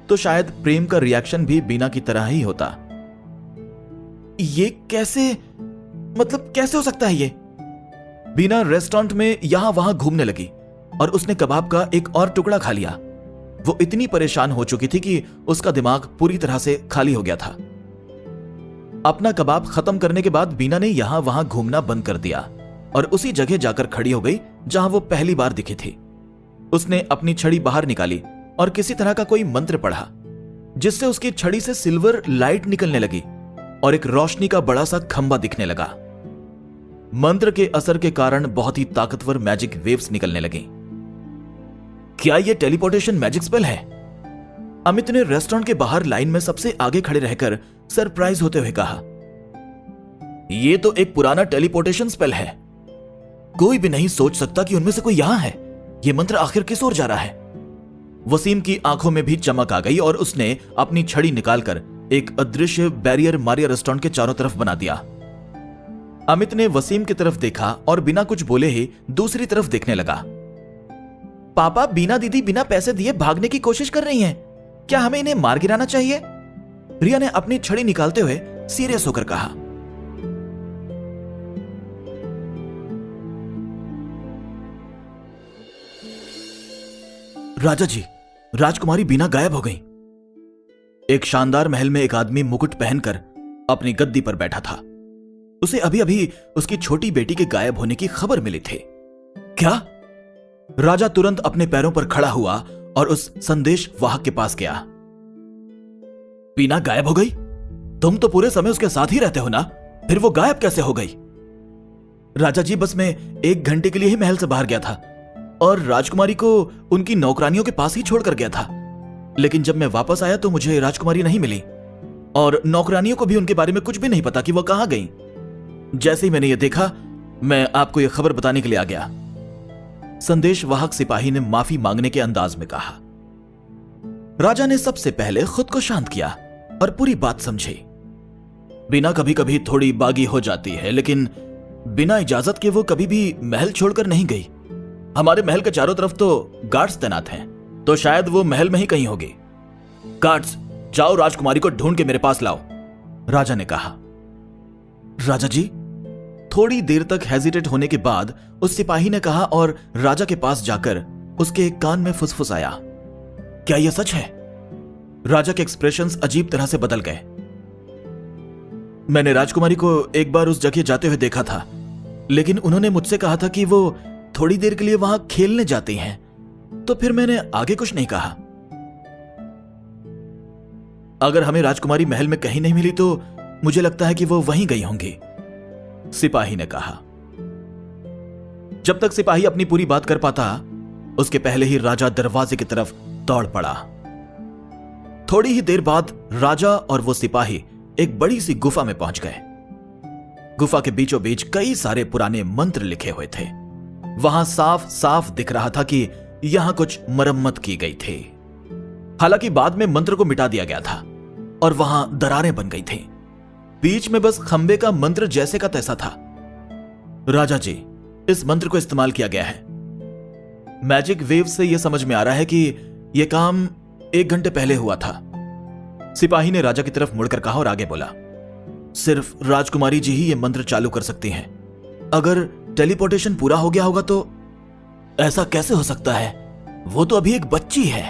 तो शायद प्रेम का रिएक्शन भी बीना की तरह ही होता। ये कैसे, मतलब कैसे हो सकता है ये? बीना रेस्टोरेंट में यहां वहां घूमने लगी और उसने कबाब का एक और टुकड़ा खा लिया। वो इतनी परेशान हो चुकी थी कि उसका दिमाग पूरी तरह से खाली हो गया था। अपना कबाब खत्म करने के बाद बीना ने यहां वहां घूमना बंद कर दिया और उसी जगह जाकर खड़ी हो गई जहां वो पहली बार दिखी थी। उसने अपनी छड़ी बाहर निकाली और किसी तरह का कोई मंत्र पढ़ा, जिससे उसकी छड़ी से सिल्वर लाइट निकलने लगी और एक रोशनी का बड़ा सा खंबा दिखने लगा। मंत्र के असर के कारण बहुत ही ताकतवर मैजिक वेव्स निकलने लगी। क्या यह टेलीपोर्टेशन मैजिक स्पेल है? अमित ने रेस्टोरेंट के बाहर लाइन में सबसे आगे खड़े रहकर सरप्राइज होते हुए कहा। यह तो एक पुराना टेलीपोर्टेशन स्पेल है। कोई भी नहीं सोच सकता कि उनमें से कोई यहां है। यह मंत्र आखिर किस ओर जा रहा है? वसीम की आंखों में भी चमक आ गई और उसने अपनी छड़ी निकालकर एक अदृश्य बैरियर मारिया रेस्टोरेंट के चारों तरफ बना दिया। अमित ने वसीम की तरफ देखा और बिना कुछ बोले ही दूसरी तरफ देखने लगा। पापा, बीना दीदी बिना पैसे दिए भागने की कोशिश कर रही हैं। क्या हमें इन्हें मार गिराना चाहिए? रिया ने अपनी छड़ी निकालते हुए सीरियस होकर कहा। राजा जी, राजकुमारी बीना गायब हो गई। एक शानदार महल में एक आदमी मुकुट पहनकर अपनी गद्दी पर बैठा था। उसे अभी अभी उसकी छोटी बेटी के गायब होने की खबर मिली थी। क्या? राजा तुरंत अपने पैरों पर खड़ा हुआ और उस संदेश वाहक के पास गया। बीना गायब हो गई? तुम तो पूरे समय उसके साथ ही रहते हो ना, फिर वो गायब कैसे हो गई? राजा जी, बस मैं 1 घंटे के लिए ही महल से बाहर गया था और राजकुमारी को उनकी नौकरानियों के पास ही छोड़कर गया था। लेकिन जब मैं वापस आया तो मुझे राजकुमारी नहीं मिली और नौकरानियों को भी उनके बारे में कुछ भी नहीं पता कि वो कहां गई। जैसे ही मैंने ये देखा, मैं आपको यह खबर बताने के लिए आ गया। संदेश वाहक सिपाही ने माफी मांगने के अंदाज में कहा। राजा ने सबसे पहले खुद को शांत किया और पूरी बात समझी। बीना कभी कभी थोड़ी बागी हो जाती है, लेकिन बिना इजाजत के वो कभी भी महल छोड़कर नहीं गई। हमारे महल के चारों तरफ तो गार्ड्स तैनात हैं, तो शायद वो महल में ही कहीं होगी। गार्ड्स, जाओ राजकुमारी को ढूंढ के मेरे पास लाओ, राजा ने कहा। राजा जी, थोड़ी देर तक हेजिटेट होने के बाद उस सिपाही ने कहा और राजा के पास जाकर उसके कान में फुसफुसाया। क्या यह सच है? राजा के एक्सप्रेशंस अजीब तरह से बदल गए। मैंने राजकुमारी को एक बार उस जगह जाते हुए देखा था, लेकिन उन्होंने मुझसे कहा था कि वो थोड़ी देर के लिए वहां खेलने जाती हैं, तो फिर मैंने आगे कुछ नहीं कहा। अगर हमें राजकुमारी महल में कहीं नहीं मिली तो मुझे लगता है कि वो वहीं गई होंगी, सिपाही ने कहा। जब तक सिपाही अपनी पूरी बात कर पाता, उसके पहले ही राजा दरवाजे की तरफ दौड़ पड़ा। थोड़ी ही देर बाद राजा और वो सिपाही एक बड़ी सी गुफा में पहुंच गए। गुफा के बीचों बीच कई सारे पुराने मंत्र लिखे हुए थे। वहां साफ साफ दिख रहा था कि यहां कुछ मरम्मत की गई थी। हालांकि बाद में मंत्र को मिटा दिया गया था और वहां दरारें बन गई थी। बीच में बस खंबे का मंत्र जैसे का तैसा था। राजा जी, इस मंत्र को इस्तेमाल किया गया है। मैजिक वेव से यह समझ में आ रहा है कि यह काम 1 घंटे पहले हुआ था, सिपाही ने राजा की तरफ मुड़कर कहा और आगे बोला। सिर्फ राजकुमारी जी ही यह मंत्र चालू कर सकती हैं। अगर टेलीपोर्टेशन पूरा हो गया होगा तो ऐसा कैसे हो सकता है? वो तो अभी एक बच्ची है।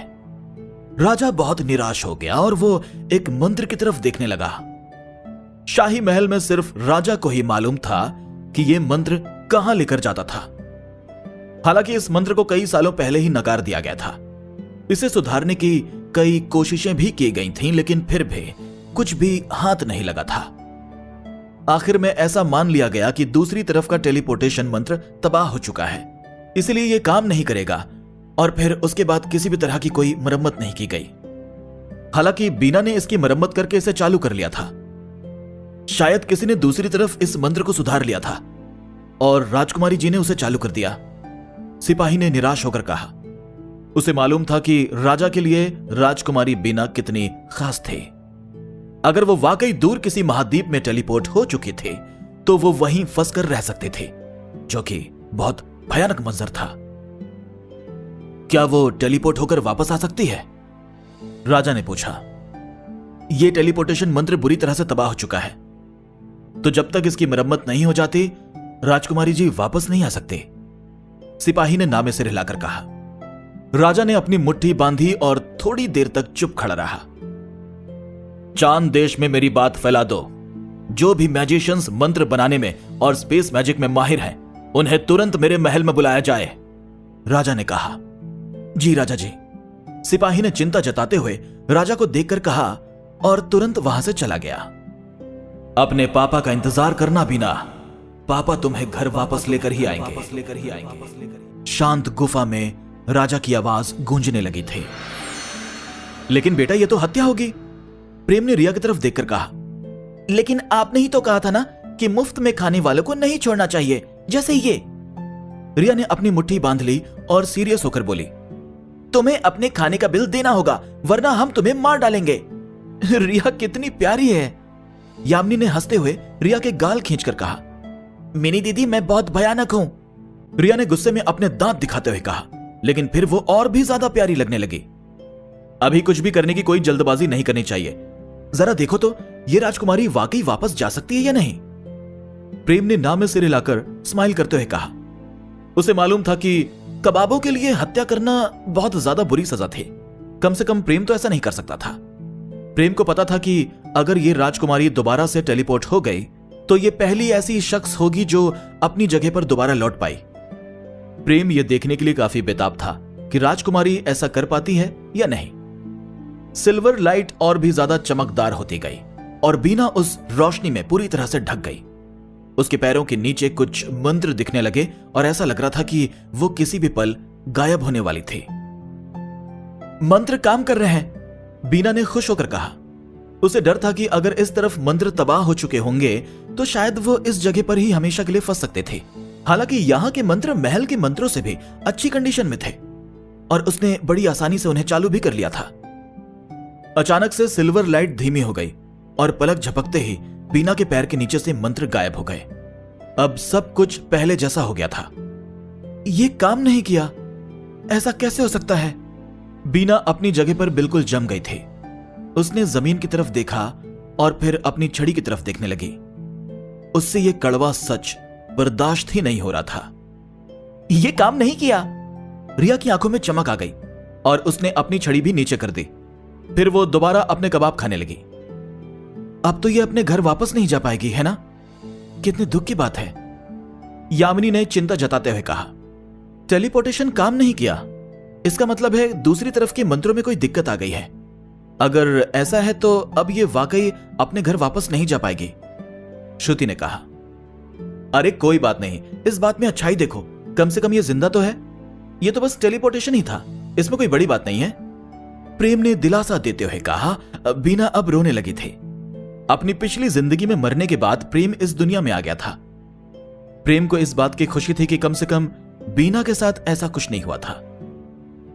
राजा बहुत निराश हो गया और वो एक मंत्र की तरफ देखने लगा। शाही महल में सिर्फ राजा को ही मालूम था कि यह मंत्र कहां लेकर जाता था। हालांकि इस मंत्र को कई सालों पहले ही नकार दिया गया था। इसे सुधारने की कई कोशिशें भी की गई थीं, लेकिन फिर भी कुछ भी हाथ नहीं लगा था। आखिर में ऐसा मान लिया गया कि दूसरी तरफ का टेलीपोर्टेशन मंत्र तबाह हो चुका है, इसलिए यह काम नहीं करेगा, और फिर उसके बाद किसी भी तरह की कोई मरम्मत नहीं की गई। हालांकि बीना ने इसकी मरम्मत करके इसे चालू कर लिया था। शायद किसी ने दूसरी तरफ इस मंत्र को सुधार लिया था और राजकुमारी जी ने उसे चालू कर दिया। सिपाही ने निराश होकर कहा। उसे मालूम था कि राजा के लिए राजकुमारी बीना कितनी खास थी। अगर वो वाकई दूर किसी महाद्वीप में टेलीपोर्ट हो चुके थे तो वो वहीं फंसकर रह सकते थे, जो कि बहुत भयानक मंजर था। क्या वो टेलीपोर्ट होकर वापस आ सकती है? राजा ने पूछा। यह टेलीपोर्टेशन मंत्र बुरी तरह से तबाह हो चुका है, तो जब तक इसकी मरम्मत नहीं हो जाती राजकुमारी जी वापस नहीं आ सकते, सिपाही ने नामे सिर हिलाकर कहा। राजा ने अपनी मुट्ठी बांधी और थोड़ी देर तक चुप खड़ा रहा। चांद देश में मेरी बात फैला दो। जो भी मैजिशियंस मंत्र बनाने में और स्पेस मैजिक में माहिर हैं, उन्हें तुरंत मेरे महल में बुलाया जाए, राजा ने कहा। जी राजा जी, सिपाही ने चिंता जताते हुए राजा को देखकर कहा और तुरंत वहां से चला गया। अपने पापा का इंतजार करना बीना, पापा तुम्हें घर वापस लेकर ही आएंगे। शांत गुफा में राजा की आवाज गूंजने लगी थी। लेकिन बेटा, यह तो हत्या होगी, प्रेम ने रिया की तरफ देखकर कहा। लेकिन आपने ही तो कहा था ना कि मुफ्त में खाने वालों को नहीं छोड़ना चाहिए, जैसे ये। रिया ने अपनी मुट्ठी बांध ली और सीरियस होकर बोली, तुम्हें अपने खाने का बिल देना होगा, वरना हम तुम्हें मार डालेंगे। रिया कितनी प्यारी है, यामिनी ने हंसते हुए रिया के गाल खींचकर कहा। मिनी दीदी, मैं बहुत भयानक हूं, रिया ने गुस्से में अपने दांत दिखाते हुए कहा, लेकिन फिर वो और भी ज्यादा प्यारी लगने लगी। अभी कुछ भी करने की कोई जल्दबाजी नहीं करनी चाहिए। जरा देखो तो ये राजकुमारी वाकई वापस जा सकती है या नहीं? प्रेम ने नाम में सिर हिलाकर स्माइल करते हुए कहा। उसे मालूम था कि कबाबों के लिए हत्या करना बहुत ज्यादा बुरी सजा थी। कम से कम प्रेम तो ऐसा नहीं कर सकता था। प्रेम को पता था कि अगर ये राजकुमारी दोबारा से टेलीपोर्ट हो गई तो ये पहली ऐसी शख्स होगी जो अपनी जगह पर दोबारा लौट पाई। प्रेम यह देखने के लिए काफी बेताब था कि राजकुमारी ऐसा कर पाती है या नहीं। सिल्वर लाइट और भी ज्यादा चमकदार होती गई और बीना उस रोशनी में पूरी तरह से ढक गई। उसके पैरों के नीचे कुछ मंत्र दिखने लगे और ऐसा लग रहा था कि वो किसी भी पल गायब होने वाली थी। मंत्र काम कर रहे हैं, बीना ने खुश होकर कहा। उसे डर था कि अगर इस तरफ मंत्र तबाह हो चुके होंगे तो शायद वो इस जगह पर ही हमेशा के लिए फंस सकते थे। हालांकि यहां के मंत्र महल के मंत्रों से भी अच्छी कंडीशन में थे और उसने बड़ी आसानी से उन्हें चालू भी कर लिया था। अचानक से सिल्वर लाइट धीमी हो गई और पलक झपकते ही बीना के पैर के नीचे से मंत्र गायब हो गए। अब सब कुछ पहले जैसा हो गया था। यह काम नहीं किया, ऐसा कैसे हो सकता है? बीना अपनी जगह पर बिल्कुल जम गई थी। उसने जमीन की तरफ देखा और फिर अपनी छड़ी की तरफ देखने लगी। उससे यह कड़वा सच बर्दाश्त ही नहीं हो रहा था। यह काम नहीं किया। रिया की आंखों में चमक आ गई और उसने अपनी छड़ी भी नीचे कर दी। फिर वो दोबारा अपने कबाब खाने लगी। अब तो ये अपने घर वापस नहीं जा पाएगी, है ना? कितने दुख की बात है, यामिनी ने चिंता जताते हुए कहा। टेलीपोर्टेशन काम नहीं किया, इसका मतलब है दूसरी तरफ के मंत्रों में कोई दिक्कत आ गई है। अगर ऐसा है तो अब ये वाकई अपने घर वापस नहीं जा पाएगी, श्रुति ने कहा। अरे कोई बात नहीं, इस बात में अच्छाई देखो, कम से कम ये जिंदा तो है। ये तो बस टेलीपोर्टेशन ही था, इसमें कोई बड़ी बात नहीं है, प्रेम ने दिलासा देते हुए कहा। बीना अब रोने लगी थी। अपनी पिछली जिंदगी में मरने के बाद प्रेम इस दुनिया में आ गया था। प्रेम को इस बात की खुशी थी कि कम से कम बीना के साथ ऐसा कुछ नहीं हुआ था।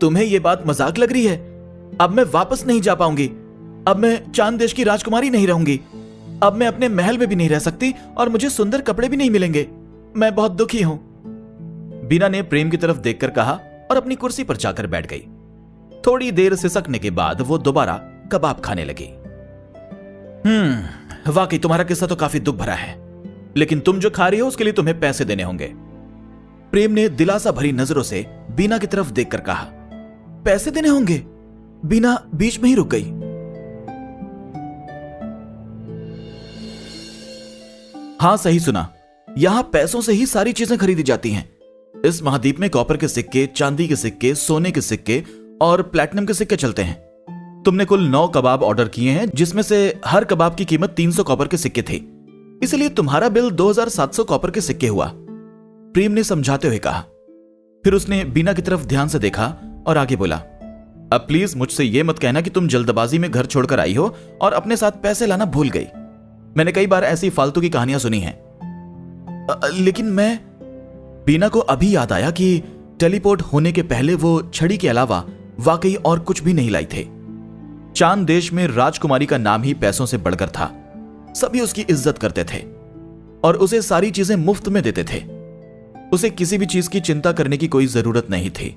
तुम्हें यह बात मजाक लग रही है? अब मैं वापस नहीं जा पाऊंगी। अब मैं चांद देश की राजकुमारी नहीं रहूंगी। अब मैं अपने महल में भी नहीं रह सकती और मुझे सुंदर कपड़े भी नहीं मिलेंगे। मैं बहुत दुखी हूं, बीना ने प्रेम की तरफ देखकर कहा और अपनी कुर्सी पर जाकर बैठ गई। थोड़ी देर सिसकने के बाद वो दोबारा कबाब खाने लगी। वाकई तुम्हारा किस्सा तो काफी दुख भरा है, लेकिन तुम जो खा रही हो उसके लिए तुम्हें पैसे देने होंगे, प्रेम ने दिलासा भरी नजरों से बीना की तरफ देखकर कहा। पैसे देने होंगे? बीना बीच में ही रुक गई। हाँ सही सुना, यहां पैसों से ही सारी चीजें खरीदी जाती हैं। इस महाद्वीप में कॉपर के सिक्के, चांदी के सिक्के, सोने के सिक्के और प्लैटिनम के सिक्के चलते हैं। तुमने कुल 9 कबाब ऑर्डर किए हैं, जिसमें से हर कबाब की कीमत 300 कॉपर के सिक्के थे, इसलिए तुम्हारा बिल 2700 कॉपर के सिक्के हुआ, प्रेम ने समझाते हुए कहा। फिर उसने बीना की तरफ ध्यान से देखा और आगे बोला, अब प्लीज मुझसे यह मत कहना कि तुम जल्दबाजी में घर छोड़कर आई हो और अपने साथ पैसे लाना भूल गई। मैंने कई बार ऐसी फालतू की कहानियां सुनी हैं। लेकिन मैं, बीना को अभी याद आया कि टेलीपोर्ट होने के पहले वो छड़ी के अलावा वाकई और कुछ भी नहीं लाई थे। चांद देश में राजकुमारी का नाम ही पैसों से बढ़कर था। सभी उसकी इज्जत करते थे और उसे सारी चीजें मुफ्त में देते थे। उसे किसी भी चीज की चिंता करने की कोई जरूरत नहीं थी।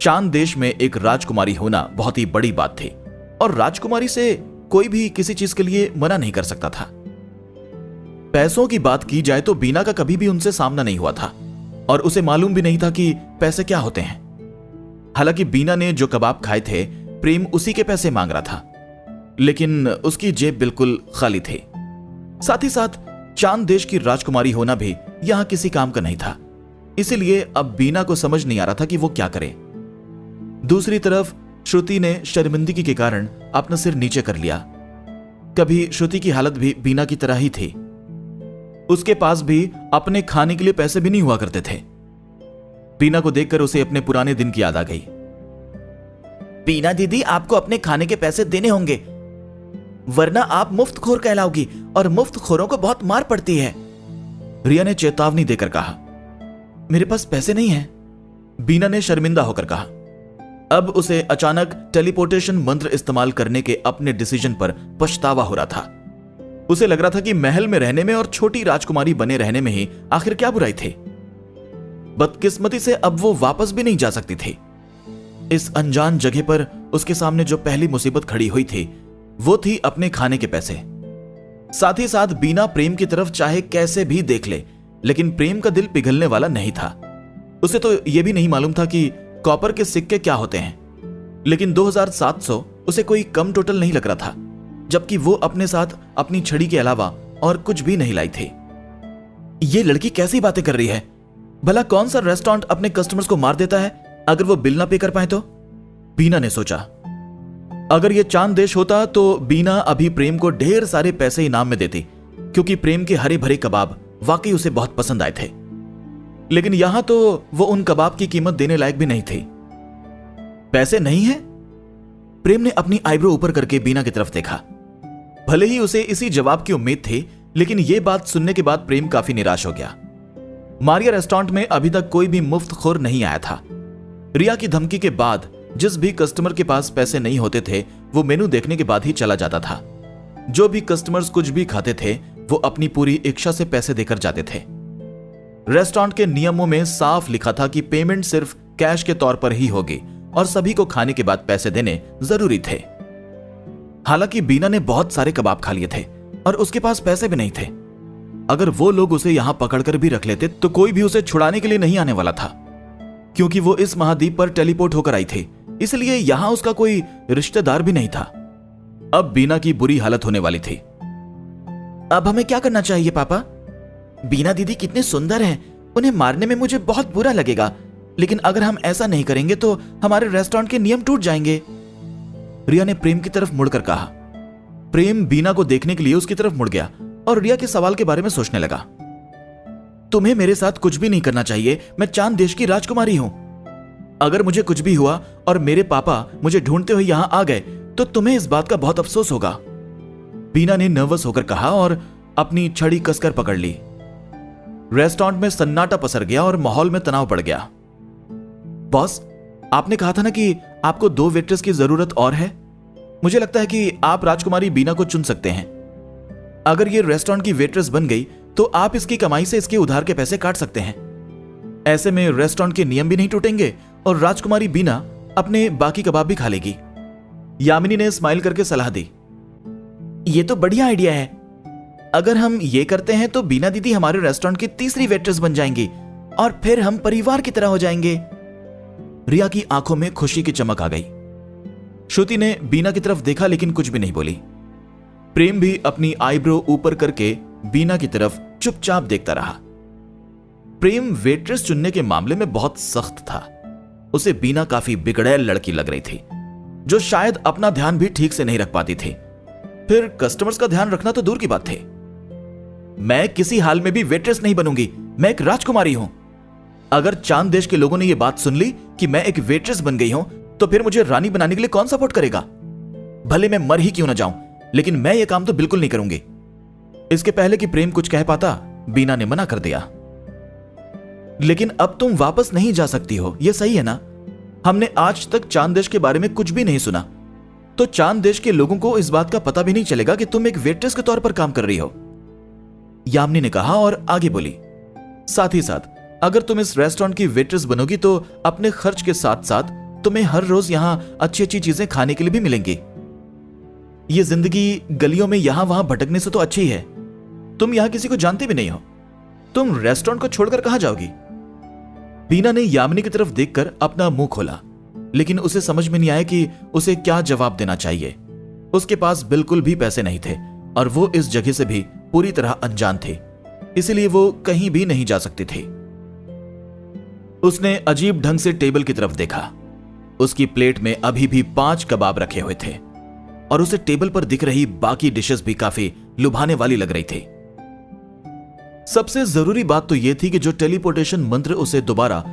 चांद देश में एक राजकुमारी होना बहुत ही बड़ी बात थी और राजकुमारी से कोई भी किसी चीज के लिए मना नहीं कर सकता था। पैसों की बात की जाए तो बीना का कभी भी उनसे सामना नहीं हुआ था और उसे मालूम भी नहीं था कि पैसे क्या होते हैं। हालांकि बीना ने जो कबाब खाए थे, प्रेम उसी के पैसे मांग रहा था, लेकिन उसकी जेब बिल्कुल खाली थी। साथ ही साथ चांद देश की राजकुमारी होना भी यहां किसी काम का नहीं था, इसीलिए अब बीना को समझ नहीं आ रहा था कि वो क्या करे। दूसरी तरफ श्रुति ने शर्मिंदगी के कारण अपना सिर नीचे कर लिया। कभी श्रुति की हालत भी बीना की तरह ही थी। उसके पास भी अपने खाने के लिए पैसे भी नहीं हुआ करते थे। बीना को देखकर उसे अपने पुराने दिन की याद आ गई। बीना दीदी, आपको अपने खाने के पैसे देने होंगे, वरना आप मुफ्तखोर कहलाओगी और मुफ्तखोरों को बहुत मार पड़ती है, रिया ने चेतावनी देकर कहा। मेरे पास पैसे नहीं हैं, बीना ने शर्मिंदा होकर कहा। अब उसे अचानक टेलीपोर्टेशन मंत्र इस्तेमाल करने के अपने डिसीजन पर पछतावा हो रहा था। उसे लग रहा था कि महल में रहने में और छोटी राजकुमारी बने रहने में ही आखिर क्या बुराई थी। बदकिस्मती से अब वो वापस भी नहीं जा सकती थी। इस अनजान जगह पर उसके सामने जो पहली मुसीबत खड़ी हुई थी वो थी अपने खाने के पैसे। साथ ही साथ बीना प्रेम की तरफ चाहे कैसे भी देख ले, लेकिन प्रेम का दिल पिघलने वाला नहीं था। उसे तो यह भी नहीं मालूम था कि कॉपर के सिक्के क्या होते हैं, लेकिन 2700 उसे कोई कम टोटल नहीं लग रहा था, जबकि वो अपने साथ अपनी छड़ी के अलावा और कुछ भी नहीं लाई थी। ये लड़की कैसी बातें कर रही है? भला कौन सा रेस्टोरेंट अपने कस्टमर्स को मार देता है अगर वो बिल ना पे कर पाए तो? बीना ने सोचा। अगर ये चांद देश होता तो बीना अभी प्रेम को ढेर सारे पैसे इनाम में देती, क्योंकि प्रेम के हरे भरे कबाब वाकई उसे बहुत पसंद आए थे। लेकिन यहां तो वो उन कबाब की कीमत देने लायक भी नहीं थी। पैसे नहीं है? प्रेम ने अपनी आईब्रो ऊपर करके बीना की तरफ देखा। भले ही उसे इसी जवाब की उम्मीद थी, लेकिन यह बात सुनने के बाद प्रेम काफी निराश हो गया। मारिया रेस्टोरेंट में अभी तक कोई भी मुफ्तखोर नहीं आया था। रिया की धमकी के बाद जिस भी कस्टमर के पास पैसे नहीं होते थे वो मेनू देखने के बाद ही चला जाता था। जो भी कस्टमर्स कुछ भी खाते थे वो अपनी पूरी इच्छा से पैसे देकर जाते थे। रेस्टोरेंट के नियमों में साफ लिखा था कि पेमेंट सिर्फ कैश के तौर पर ही होगी और सभी को खाने के बाद पैसे देने जरूरी थे। हालांकि बीना ने बहुत सारे कबाब खा लिए थे और उसके पास पैसे भी नहीं थे। अगर वो लोग उसे यहां पकड़कर भी रख लेते तो कोई भी उसे छुड़ाने के लिए नहीं आने वाला था, क्योंकि वो इस महाद्वीप पर टेलीपोर्ट होकर आई थी, इसलिए यहां उसका कोई रिश्तेदार भी नहीं था। अब बीना की बुरी हालत होने वाली थी। अब हमें क्या करना चाहिए पापा? बीना दीदी कितने सुंदर हैं, उन्हें मारने में मुझे बहुत बुरा लगेगा, लेकिन अगर हम ऐसा नहीं करेंगे तो हमारे रेस्टोरेंट के नियम टूट जाएंगे, रिया ने प्रेम की तरफ मुड़कर कहा। प्रेम बीना को देखने के लिए उसकी तरफ मुड़ गया और रिया के सवाल के बारे में सोचने लगा। तुम्हें मेरे साथ कुछ भी नहीं करना चाहिए, मैं चांद देश की राजकुमारी हूं। अगर मुझे कुछ भी हुआ और मेरे पापा मुझे ढूंढते हुए यहां आ गए तो तुम्हें इस बात का बहुत अफसोस होगा, बीना ने नर्वस होकर कहा और अपनी छड़ी कसकर पकड़ ली। रेस्टोरेंट में सन्नाटा पसर गया और माहौल में तनाव बढ़ गया। बॉस, आपने कहा था ना कि आपको 2 वेट्रेस की जरूरत और है। मुझे लगता है कि आप राजकुमारी बीना को चुन सकते हैं। अगर ये रेस्टोरेंट की वेट्रेस बन गई तो आप इसकी कमाई से इसके उधार के पैसे काट सकते हैं। ऐसे में रेस्टोरेंट के नियम भी नहीं टूटेंगे और राजकुमारी बीना अपने बाकी कबाब भी खा लेगी। यामिनी ने स्माइल करके सलाह दी। ये तो बढ़िया आइडिया है। अगर हम ये करते हैं तो बीना दीदी हमारे रेस्टोरेंट की तीसरी वेट्रेस बन जाएंगी और फिर हम परिवार की तरह हो जाएंगे। रिया की आंखों में खुशी की चमक आ गई। श्रुति ने बीना की तरफ देखा लेकिन कुछ भी नहीं बोली। प्रेम भी अपनी आईब्रो ऊपर करके बीना की तरफ चुपचाप देखता रहा। प्रेम वेट्रेस चुनने के मामले में बहुत सख्त था। उसे बीना काफी बिगड़ैल लड़की लग रही थी, जो शायद अपना ध्यान भी ठीक से नहीं रख पाती थी। फिर कस्टमर्स का ध्यान रखना तो दूर की बात थी। मैं किसी हाल में भी वेट्रेस नहीं बनूंगी, मैं एक राजकुमारी हूं। अगर चांद देश के लोगों ने यह बात सुन ली कि मैं एक वेट्रेस बन गई हूं, तो फिर मुझे रानी बनाने के लिए कौन सपोर्ट करेगा? भले मैं मर ही क्यों ना जाऊं, लेकिन मैं यह काम तो बिल्कुल नहीं करूंगी। इसके पहले कि प्रेम कुछ कह पाता, बीना ने मना कर दिया। लेकिन अब तुम वापस नहीं जा सकती हो, यह सही है ना? हमने आज तक चांद देश के बारे में कुछ भी नहीं सुना, तो चांद देश के लोगों को इस बात का पता भी नहीं चलेगा कि तुम एक वेट्रेस के तौर पर काम कर रही हो, यामिनी ने कहा और आगे बोली। साथ ही साथ अगर तुम इस रेस्टोरेंट की वेट्रेस बनोगी तो अपने खर्च के साथ साथ तुम्हें हर रोज यहां अच्छी अच्छी चीजें खाने के लिए भी मिलेंगी। ये जिंदगी गलियों में यहां वहां भटकने से तो अच्छी है। तुम यहां किसी को जानते भी नहीं हो, तुम रेस्टोरेंट को छोड़कर कहां जाओगी? बीना ने यामिनी की तरफ देखकर अपना मुंह खोला, लेकिन उसे समझ में नहीं आया कि उसे क्या जवाब देना चाहिए। उसके पास बिल्कुल भी पैसे नहीं थे और वो इस जगह से भी पूरी तरह अनजान थे, इसलिए वो कहीं भी नहीं जा सकती थी। उसने अजीब ढंग से टेबल की तरफ देखा। उसकी प्लेट में अभी भी 5 कबाब रखे हुए थे और उसे टेबल पर दिख रही बाकी डिशेस भी काफी लुभाने वाली लग रही थी। सबसे जरूरी बात तो यह थी कि जो टेलीपोर्टेशन मंत्र उसे दोबारा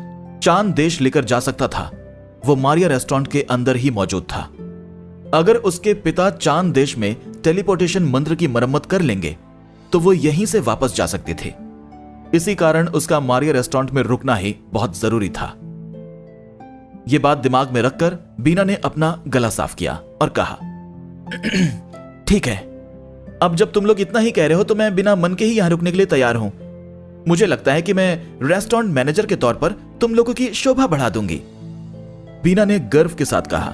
चांद देश लेकर जा सकता था, वो मारिया रेस्टोरेंट के अंदर ही मौजूद था। अगर उसके पिता चांद देश में टेलीपोर्टेशन मंत्र की मरम्मत कर लेंगे तो वो यहीं से वापस जा सकते थे। इसी कारण उसका मारिया रेस्टोरेंट में रुकना ही बहुत जरूरी था। यह बात दिमाग में रखकर बीना ने अपना गला साफ किया और कहा, ठीक है, अब जब तुम लोग इतना ही कह रहे हो तो मैं बिना मन के ही यहां रुकने के लिए तैयार हूं। मुझे लगता है कि मैं रेस्टोरेंट मैनेजर के तौर पर तुम लोगों की शोभा बढ़ा दूंगी। बीना ने गर्व के साथ कहा